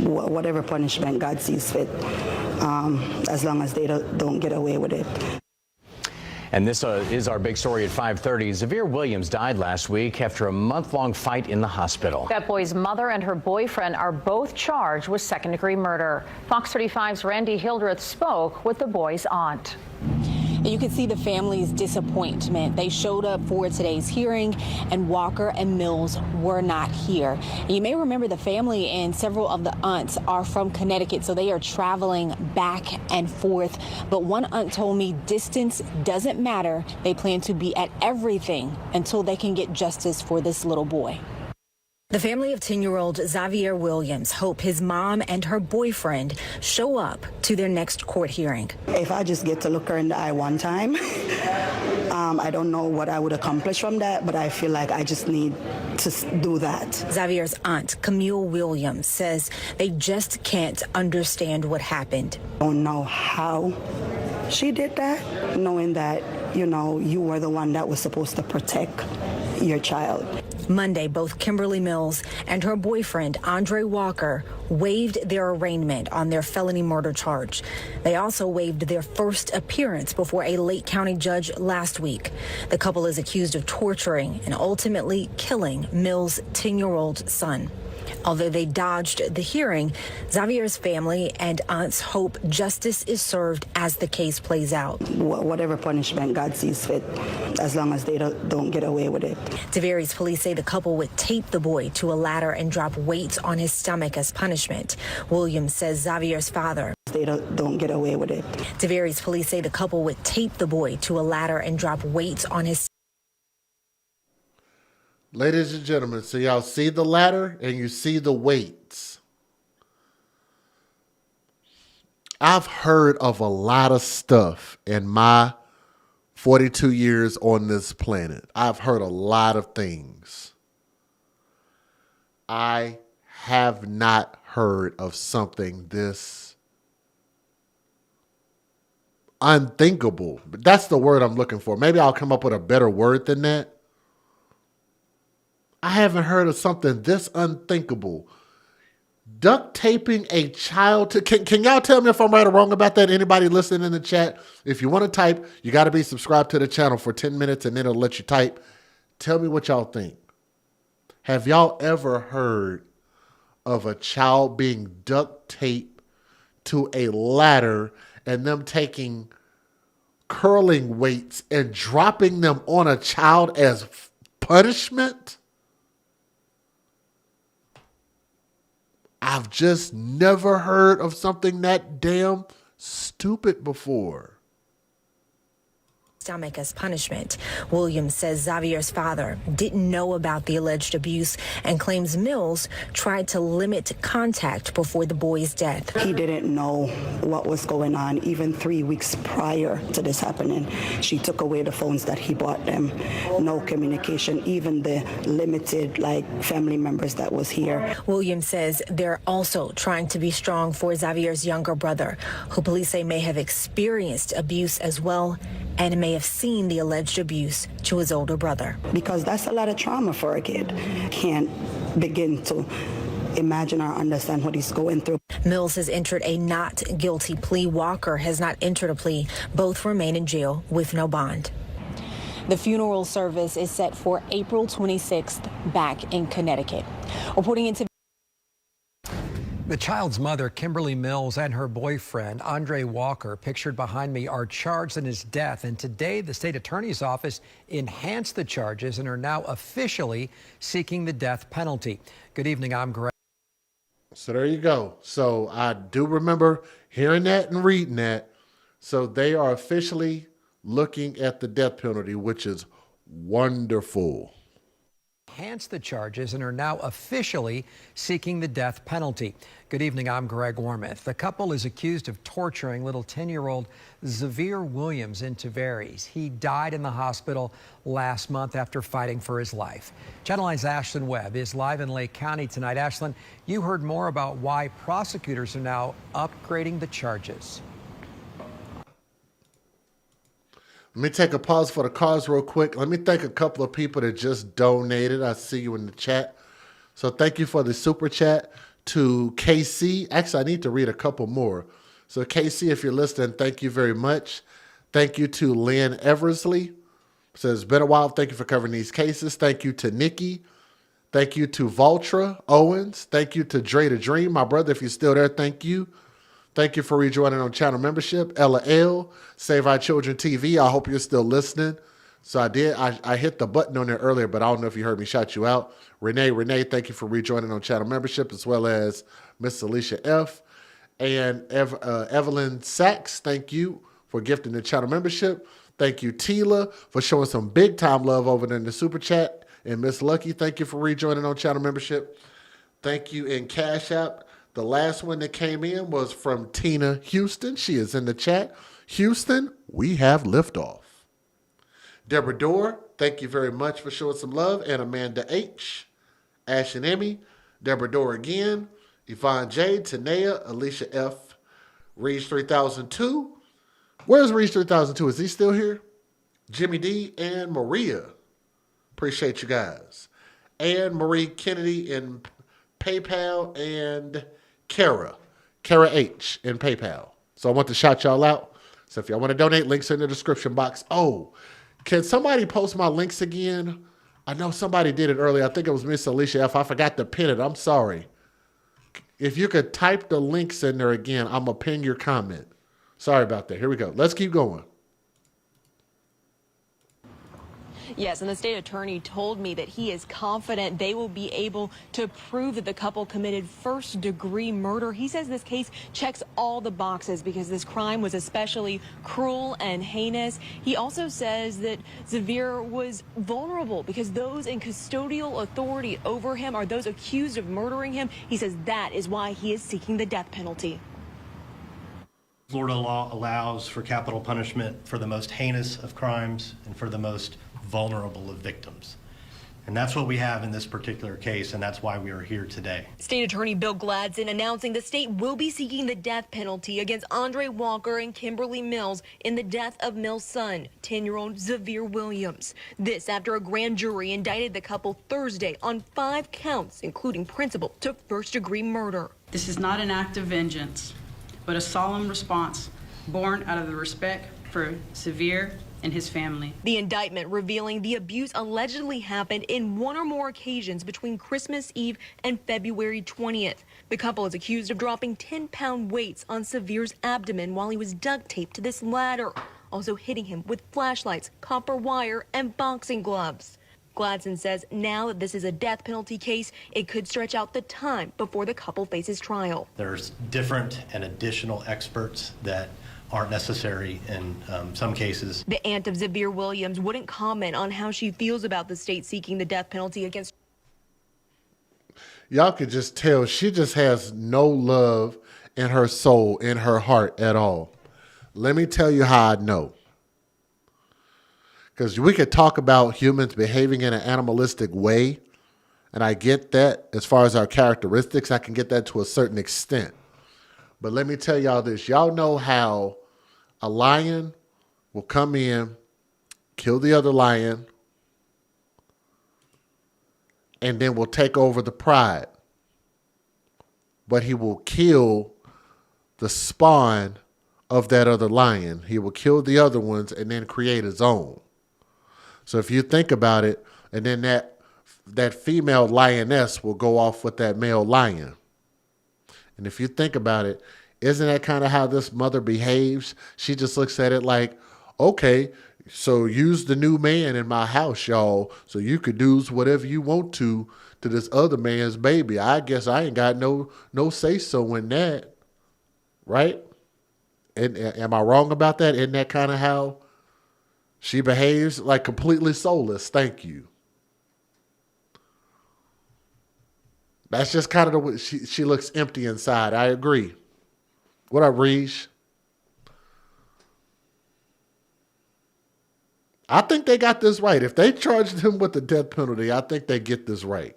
Whatever punishment God sees fit, as long as they don't get away with it. And this is our big story at 5:30. Xavier Williams died last week after a month-long fight in the hospital. That boy's mother and her boyfriend are both charged with second-degree murder. Fox 35's Randy Hildreth spoke with the boy's aunt. And you can see the family's disappointment. They showed up for today's hearing, and Walker and Mills were not here. And you may remember the family and several of the aunts are from Connecticut, so they are traveling back and forth. But one aunt told me distance doesn't matter. They plan to be at everything until they can get justice for this little boy. The family of 10-year-old Xavier Williams hope his mom and her boyfriend show up to their next court hearing. If I just get to look her in the eye one time, I don't know what I would accomplish from that, but I feel like I just need to do that. Xavier's aunt, Camille Williams, says they just can't understand what happened. I don't know how she did that, knowing that, you know, you were the one that was supposed to protect your child. Monday, both Kimberly Mills and her boyfriend, Andre Walker, waived their arraignment on their felony murder charge. They also waived their first appearance before a Lake County judge last week. The couple is accused of torturing and ultimately killing Mills' 10-year-old son. Although they dodged the hearing, Xavier's family and aunts hope justice is served as the case plays out. Whatever punishment God sees fit, as long as they don't get away with it. Tavares police say the couple would tape the boy to a ladder and drop weights on his stomach as punishment. Williams says Xavier's father. They don't get away with it. Tavares police say the couple would tape the boy to a ladder and drop weights on his. Ladies and gentlemen, so y'all see the ladder and you see the weights. I've heard of a lot of stuff in my 42 years on this planet. I've heard a lot of things. I have not heard of something this unthinkable. But that's the word I'm looking for. Maybe I'll come up with a better word than that. I haven't heard of something this unthinkable. Duct taping a child to... Can y'all tell me if I'm right or wrong about that? Anybody listening in the chat? If you want to type, you got to be subscribed to the channel for 10 minutes and then it'll let you type. Tell me what y'all think. Have y'all ever heard of a child being duct taped to a ladder and them taking curling weights and dropping them on a child as punishment? I've just never heard of something that damn stupid before. Stomach as punishment. Williams says Xavier's father didn't know about the alleged abuse and claims Mills tried to limit contact before the boy's death. He didn't know what was going on even 3 weeks prior to this happening. She took away the phones that he bought them. No communication, even the limited family members that was here. Williams says they're also trying to be strong for Xavier's younger brother, who police say may have experienced abuse as well and may have seen the alleged abuse to his older brother. Because that's a lot of trauma for a kid. Can't begin to imagine or understand what he's going through. Mills has entered a not guilty plea. Walker has not entered a plea. Both remain in jail with no bond. The funeral service is set for April 26th back in Connecticut. Reporting into The child's mother, Kimberly Mills, and her boyfriend, Andre Walker, pictured behind me, are charged in his death. And today, the state attorney's office enhanced the charges and are now officially seeking the death penalty. Good evening, I'm Greg. So there you go. So I do remember hearing that and reading that. So they are officially looking at the death penalty, which is wonderful. enhanced the charges and are now officially seeking the death penalty. Good evening, I'm Greg Wormuth. The couple is accused of torturing little 10-year-old Xavier Williams in Tavares. He died in the hospital last month after fighting for his life. Channel 9's Ashlyn Webb is live in Lake County tonight. Ashlyn, you heard more about why prosecutors are now upgrading the charges. Let me take a pause for the cause real quick. Let me thank a couple of people that just donated. I see you in the chat. So thank you for the super chat to KC. Actually, I need to read a couple more. So KC, if you're listening, thank you very much. Thank you to Lynn Eversley. Says, been a while. Thank you for covering these cases. Thank you to Nikki. Thank you to Valtra Owens. Thank you to Dre the Dream. My brother, if you're still there, thank you. Thank you for rejoining on channel membership. Ella L, Save Our Children TV. I hope you're still listening. So I hit the button on there earlier, but I don't know if you heard me shout you out. Renee, thank you for rejoining on channel membership, as well as Miss Alicia F. And Evelyn Sachs, thank you for gifting the channel membership. Thank you, Tila, for showing some big time love over there in the super chat. And Miss Lucky, thank you for rejoining on channel membership. Thank you in Cash App. The last one that came in was from Tina Houston. She is in the chat. Houston, we have liftoff. Deborah Dorr, thank you very much for showing some love. And Amanda H, Ash and Emmy, Deborah Dorr again, Yvonne J, Tanea, Alicia F, Reach 3002. Where's Reach 3002? Is he still here? Jimmy D and Maria. Appreciate you guys. And Marie Kennedy in PayPal and Kara H in PayPal. So I want to shout y'all out. So if y'all want to donate, links in the description box. Oh, can somebody post my links again? I know somebody did it earlier. I think it was Miss Alicia F. I forgot to pin it. I'm sorry. If you could type the links in there again, I'm going to pin your comment. Sorry about that. Here we go. Let's keep going. Yes, and the state attorney told me that he is confident they will be able to prove that the couple committed first-degree murder. He says this case checks all the boxes because this crime was especially cruel and heinous. He also says that Xavier was vulnerable because those in custodial authority over him are those accused of murdering him. He says that is why he is seeking the death penalty. Florida law allows for capital punishment for the most heinous of crimes and for the most vulnerable of victims. And that's what we have in this particular case, and that's why we are here today. State Attorney Bill Gladson announcing the state will be seeking the death penalty against Andre Walker and Kimberly Mills in the death of Mills' son, 10-year-old Xavier Williams. This after a grand jury indicted the couple Thursday on 5 counts, including principal to first-degree murder. This is not an act of vengeance, but a solemn response born out of the respect for Xavier and his family. The indictment revealing the abuse allegedly happened in 1 or more occasions between Christmas Eve and February 20th. The couple is accused of dropping 10-pound weights on Xavier's abdomen while he was duct taped to this ladder, also hitting him with flashlights, copper wire, and boxing gloves. Gladson says now that this is a death penalty case, it could stretch out the time before the couple faces trial. There's different and additional experts that aren't necessary in some cases. The aunt of Xavier Williams wouldn't comment on how she feels about the state seeking the death penalty against. Y'all could just tell she just has no love in her soul, in her heart at all. Let me tell you how I know. Because we could talk about humans behaving in an animalistic way, and I get that as far as our characteristics. I can get that to a certain extent. But let me tell y'all this. Y'all know how a lion will come in, kill the other lion, and then will take over the pride. But he will kill the spawn of that other lion. He will kill the other ones and then create his own. So if you think about it, and then that female lioness will go off with that male lion. And if you think about it, isn't that kind of how this mother behaves? She just looks at it like, okay, so use the new man in my house, y'all, so you could do whatever you want to this other man's baby. I guess I ain't got no say-so in that, right? And am I wrong about that? Isn't that kind of how she behaves? Like completely soulless. Thank you. That's just kind of the way she looks empty inside. I agree. What up, Reej? I think they got this right. If they charged him with the death penalty, I think they get this right.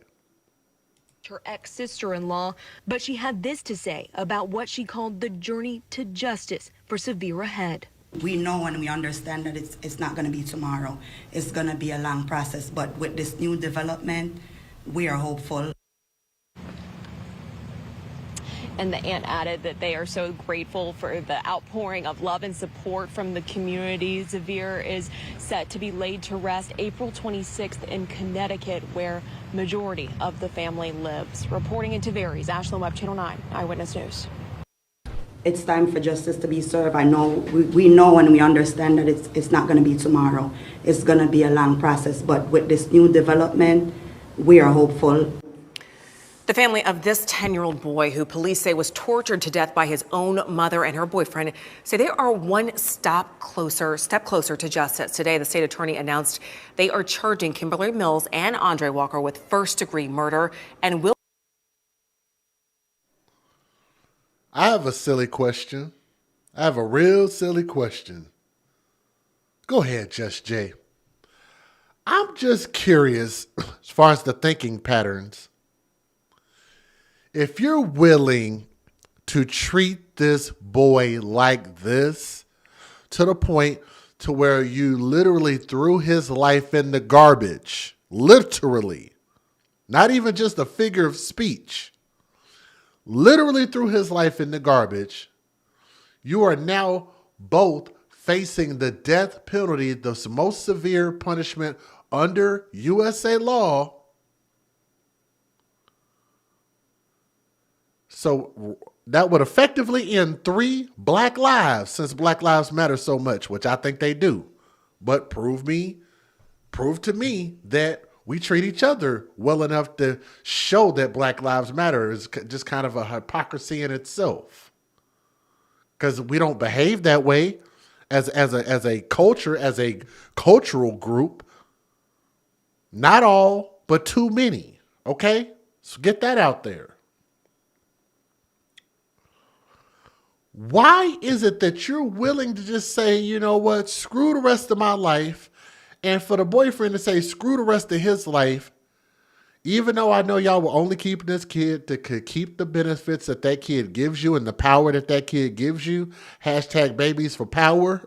Her ex-sister-in-law, but she had this to say about what she called the journey to justice for Severe ahead. We know and we understand that it's not going to be tomorrow. It's going to be a long process, but with this new development, we are hopeful. And the aunt added that they are so grateful for the outpouring of love and support from the community. Severe is set to be laid to rest April 26th in Connecticut, where majority of the family lives. Reporting in Tavares, Ashlyn Webb, Channel 9 Eyewitness News. It's time for justice to be served. I know we know and we understand that it's not going to be tomorrow. It's going to be a long process, but with this new development, we are hopeful. The family of this 10-year-old boy who police say was tortured to death by his own mother and her boyfriend say they are one step closer to justice. Today, the state attorney announced they are charging Kimberly Mills and Andre Walker with first-degree murder and will. I have a silly question. I have a real silly question. Go ahead, Just Jay. I'm just curious as far as the thinking patterns. If you're willing to treat this boy like this to the point to where you literally threw his life in the garbage, literally, not even just a figure of speech, literally threw his life in the garbage, you are now both facing the death penalty, the most severe punishment under USA law. So that would effectively end 3 black lives, since Black Lives Matter so much, which I think they do. But prove to me that we treat each other well enough to show that Black Lives Matter is just kind of a hypocrisy in itself. Because we don't behave that way as a culture, as a cultural group. Not all, but too many. Okay? So get that out there. Why is it that you're willing to just say, you know what, screw the rest of my life, and for the boyfriend to say, screw the rest of his life, even though I know y'all were only keeping this kid to keep the benefits that that kid gives you and the power that that kid gives you? Hashtag babies for power.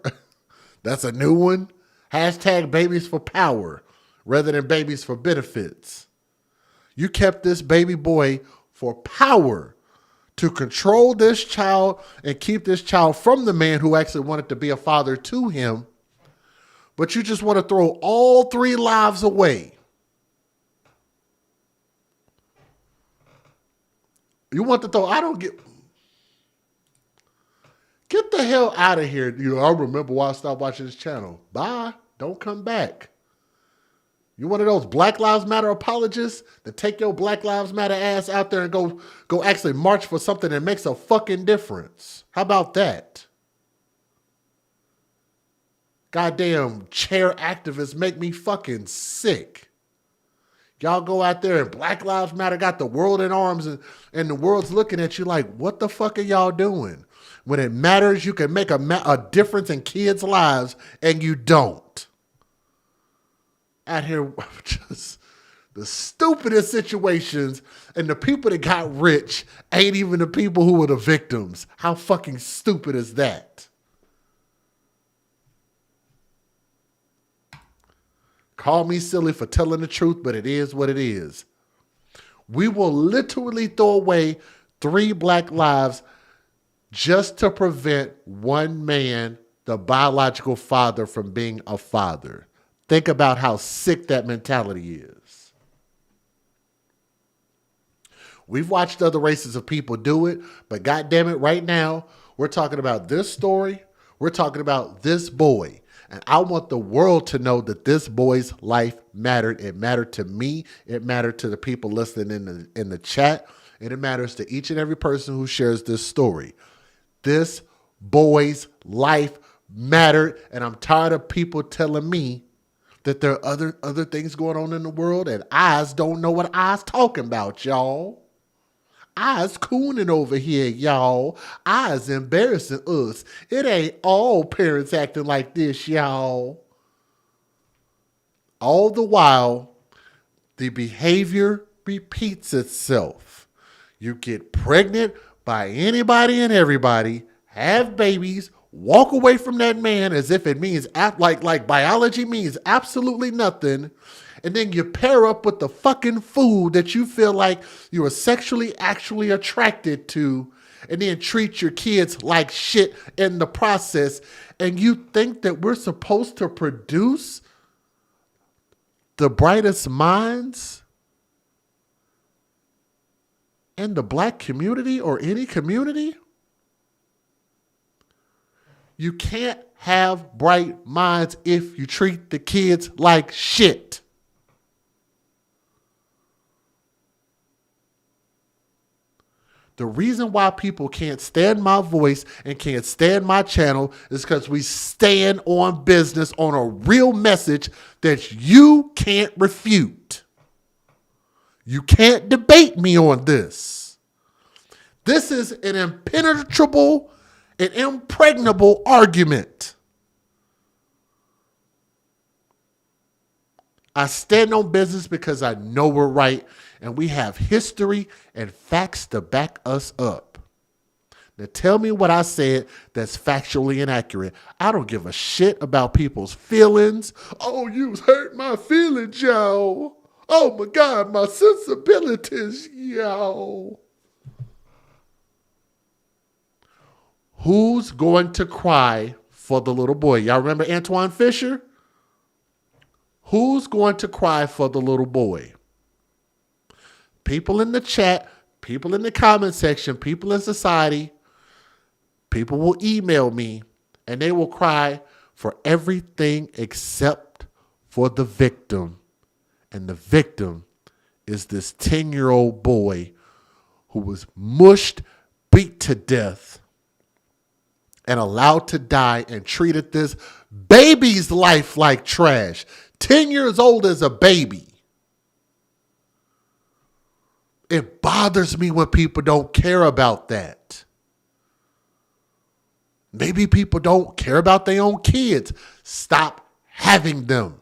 That's a new one. Hashtag babies for power rather than babies for benefits. You kept this baby boy for power, to control this child and keep this child from the man who actually wanted to be a father to him. But you just want to throw all 3 lives away. You want to throw, get the hell out of here. You know, I remember why I stopped watching this channel. Bye. Don't come back. You one of those Black Lives Matter apologists that take your Black Lives Matter ass out there and go actually march for something that makes a fucking difference. How about that? Goddamn chair activists make me fucking sick. Y'all go out there and Black Lives Matter got the world in arms and the world's looking at you like, what the fuck are y'all doing? When it matters, you can make a difference in kids' lives and you don't. Out here, just the stupidest situations, and the people that got rich ain't even the people who were the victims. How fucking stupid is that? Call me silly for telling the truth, but it is what it is. We will literally throw away 3 black lives just to prevent one man, the biological father, from being a father. Think about how sick that mentality is. We've watched other races of people do it, but goddamn it, right now, we're talking about this story. We're talking about this boy. And I want the world to know that this boy's life mattered. It mattered to me. It mattered to the people listening in the chat. And it matters to each and every person who shares this story. This boy's life mattered. And I'm tired of people telling me that there are other things going on in the world, and eyes don't know what eyes talking about, y'all. I's cooning over here, y'all. I's embarrassing us. It ain't all parents acting like this, y'all. All the while, the behavior repeats itself. You get pregnant by anybody and everybody, have babies, walk away from that man as if it means, like biology means absolutely nothing, and then you pair up with the fucking food that you feel like you are sexually actually attracted to, and then treat your kids like shit in the process, and you think that we're supposed to produce the brightest minds in the black community or any community? You can't have bright minds if you treat the kids like shit. The reason why people can't stand my voice and can't stand my channel is because we stand on business on a real message that you can't refute. You can't debate me on this. This is an impenetrable and impregnable argument. I stand on business because I know we're right, and we have history and facts to back us up. Now tell me what I said that's factually inaccurate. I don't give a shit about people's feelings. Oh, you hurt my feelings, yo. Oh my God, my sensibilities, yo. Who's going to cry for the little boy? Y'all remember Antoine Fisher? Who's going to cry for the little boy? People in the chat, people in the comment section, people in society, people will email me and they will cry for everything except for the victim. And the victim is this 10-year-old boy who was mushed, beat to death, and allowed to die and treated this baby's life like trash. 10 years old as a baby. It bothers me when people don't care about that. Maybe people don't care about their own kids. Stop having them.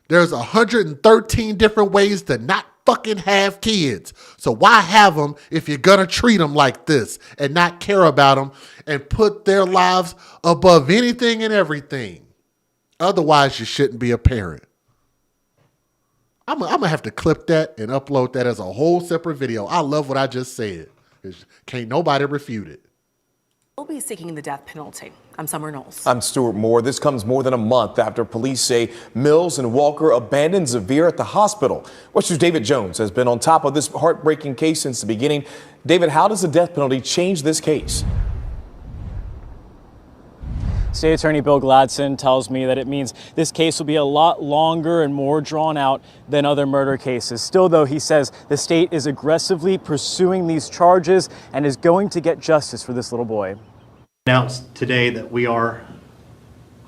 There's 113 different ways to not fucking have kids. So why have them if you're going to treat them like this and not care about them and put their lives above anything and everything? Otherwise, you shouldn't be a parent. I'm going to have to clip that and upload that as a whole separate video. I love what I just said. Can't nobody refute it. We'll be seeking the death penalty. I'm Summer Knowles. I'm Stuart Moore. This comes more than a month after police say Mills and Walker abandoned Xavier at the hospital. Watch News' David Jones has been on top of this heartbreaking case since the beginning. David, how does the death penalty change this case? State Attorney Bill Gladson tells me that it means this case will be a lot longer and more drawn out than other murder cases. Still, though, he says the state is aggressively pursuing these charges and is going to get justice for this little boy. Announced today that we are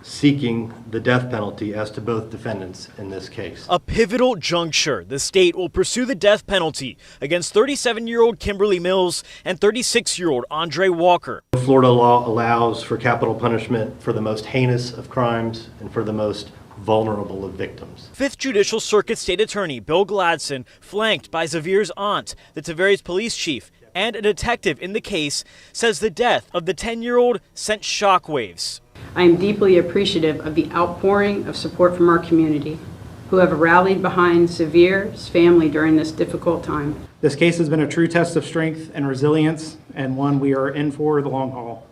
seeking the death penalty as to both defendants in this case. A pivotal juncture. The state will pursue the death penalty against 37-year-old Kimberly Mills and 36-year-old Andre Walker. Florida law allows for capital punishment for the most heinous of crimes and for the most vulnerable of victims. 5th Judicial Circuit State Attorney Bill Gladson, flanked by Xavier's aunt, the Tavares police chief, and a detective in the case, says the death of the 10-year-old sent shockwaves. I am deeply appreciative of the outpouring of support from our community, who have rallied behind Xavier's family during this difficult time. This case has been a true test of strength and resilience, and one we are in for the long haul.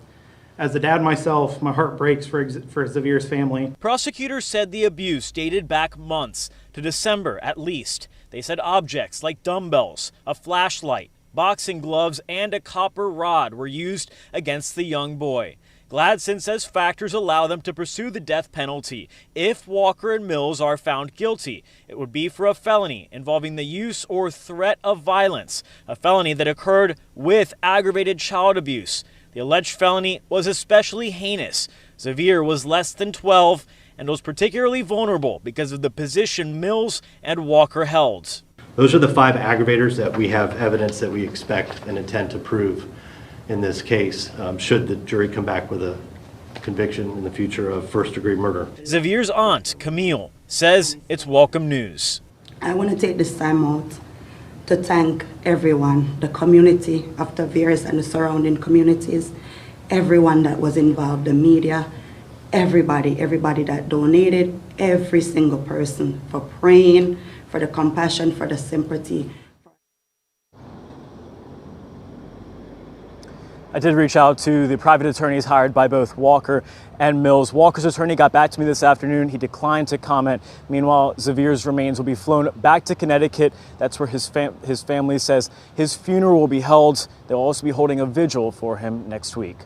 As a dad myself, my heart breaks for Xavier's family. Prosecutors said the abuse dated back months, to December at least. They said objects like dumbbells, a flashlight, boxing gloves, and a copper rod were used against the young boy. Gladson says factors allow them to pursue the death penalty. If Walker and Mills are found guilty, it would be for a felony involving the use or threat of violence, a felony that occurred with aggravated child abuse. The alleged felony was especially heinous. Xavier was less than 12 and was particularly vulnerable because of the position Mills and Walker held. Those are the 5 aggravators that we have evidence that we expect and intend to prove in this case, should the jury come back with a conviction in the future of first-degree murder. Xavier's aunt, Camille, says it's welcome news. I want to take this time out to thank everyone, the community of Tavares and the surrounding communities, everyone that was involved, the media, everybody that donated, every single person for praying, for the compassion, for the sympathy. I did reach out to the private attorneys hired by both Walker and Mills. Walker's attorney got back to me this afternoon. He declined to comment. Meanwhile, Xavier's remains will be flown back to Connecticut. That's where his family says his funeral will be held. They'll also be holding a vigil for him next week.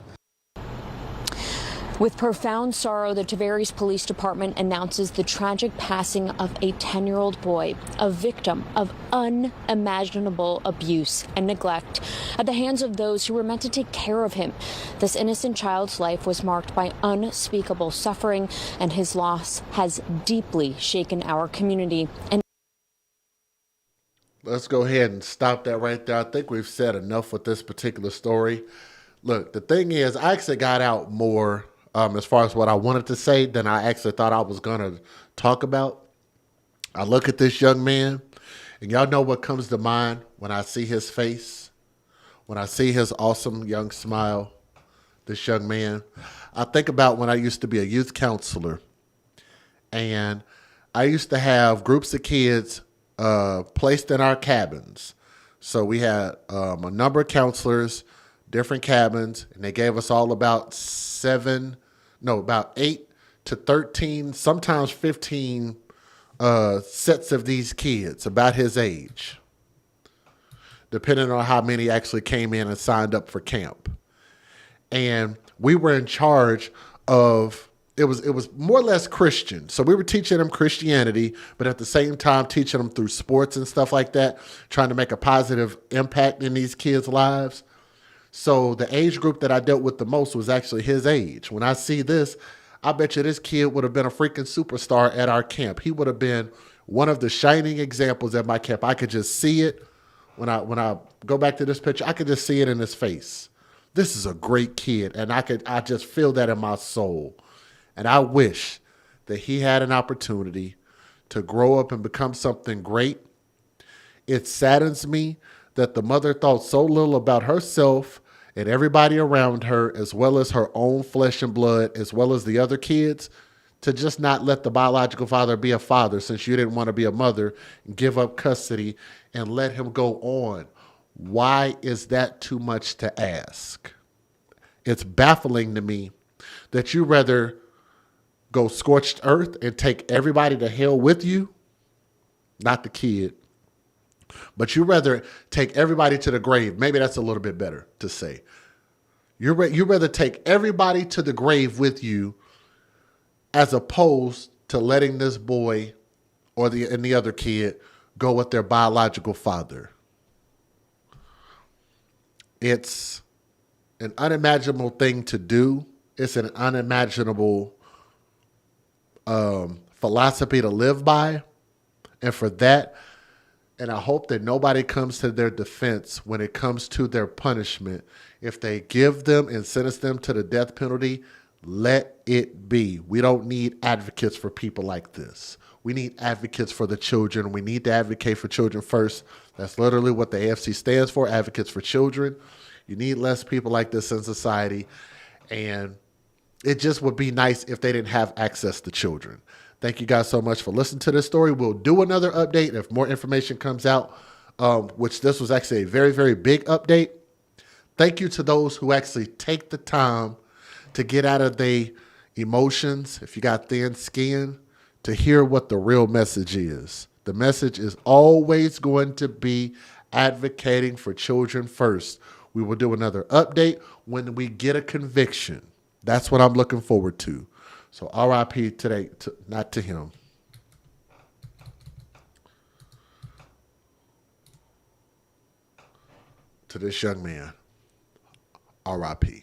With profound sorrow, the Tavares Police Department announces the tragic passing of a 10-year-old boy, a victim of unimaginable abuse and neglect at the hands of those who were meant to take care of him. This innocent child's life was marked by unspeakable suffering, and his loss has deeply shaken our community. And let's go ahead and stop that right there. I think we've said enough with this particular story. Look, the thing is, I actually got out more as far as what I wanted to say than I actually thought I was going to talk about. I look at this young man, and y'all know what comes to mind when I see his face, when I see his awesome young smile, this young man. I think about when I used to be a youth counselor, and I used to have groups of kids placed in our cabins. So we had a number of counselors, different cabins, and they gave us all about 8 to 13, sometimes 15 sets of these kids about his age, depending on how many actually came in and signed up for camp. And we were in charge of, it was more or less Christian. So we were teaching them Christianity, but at the same time teaching them through sports and stuff like that, trying to make a positive impact in these kids' lives. So the age group that I dealt with the most was actually his age. When I see this, I bet you this kid would have been a freaking superstar at our camp. He would have been one of the shining examples at my camp. I could just see it. When I go back to this picture, I could just see it in his face. This is a great kid, and I just feel that in my soul. And I wish that he had an opportunity to grow up and become something great. It saddens me that the mother thought so little about herself and everybody around her, as well as her own flesh and blood, as well as the other kids, to just not let the biological father be a father since you didn't want to be a mother, and give up custody and let him go on. Why is that too much to ask? It's baffling to me that you rather go scorched earth and take everybody to hell with you, not the kid, but you rather take everybody to the grave. Maybe that's a little bit better to say. You rather take everybody to the grave with you as opposed to letting this boy or the other kid go with their biological father. It's an unimaginable thing to do. It's an unimaginable philosophy to live by. And for that, and I hope that nobody comes to their defense when it comes to their punishment. If they give them and sentence them to the death penalty, let it be. We don't need advocates for people like this. We need advocates for the children. We need to advocate for children first. That's literally what the AFC stands for, advocates for children. You need less people like this in society. And it just would be nice if they didn't have access to children. Thank you guys so much for listening to this story. We'll do another update if more information comes out, which this was actually a very, very big update. Thank you to those who actually take the time to get out of their emotions, if you got thin skin, to hear what the real message is. The message is always going to be advocating for children first. We will do another update when we get a conviction. That's what I'm looking forward to. So RIP today, not to him. To this young man, RIP.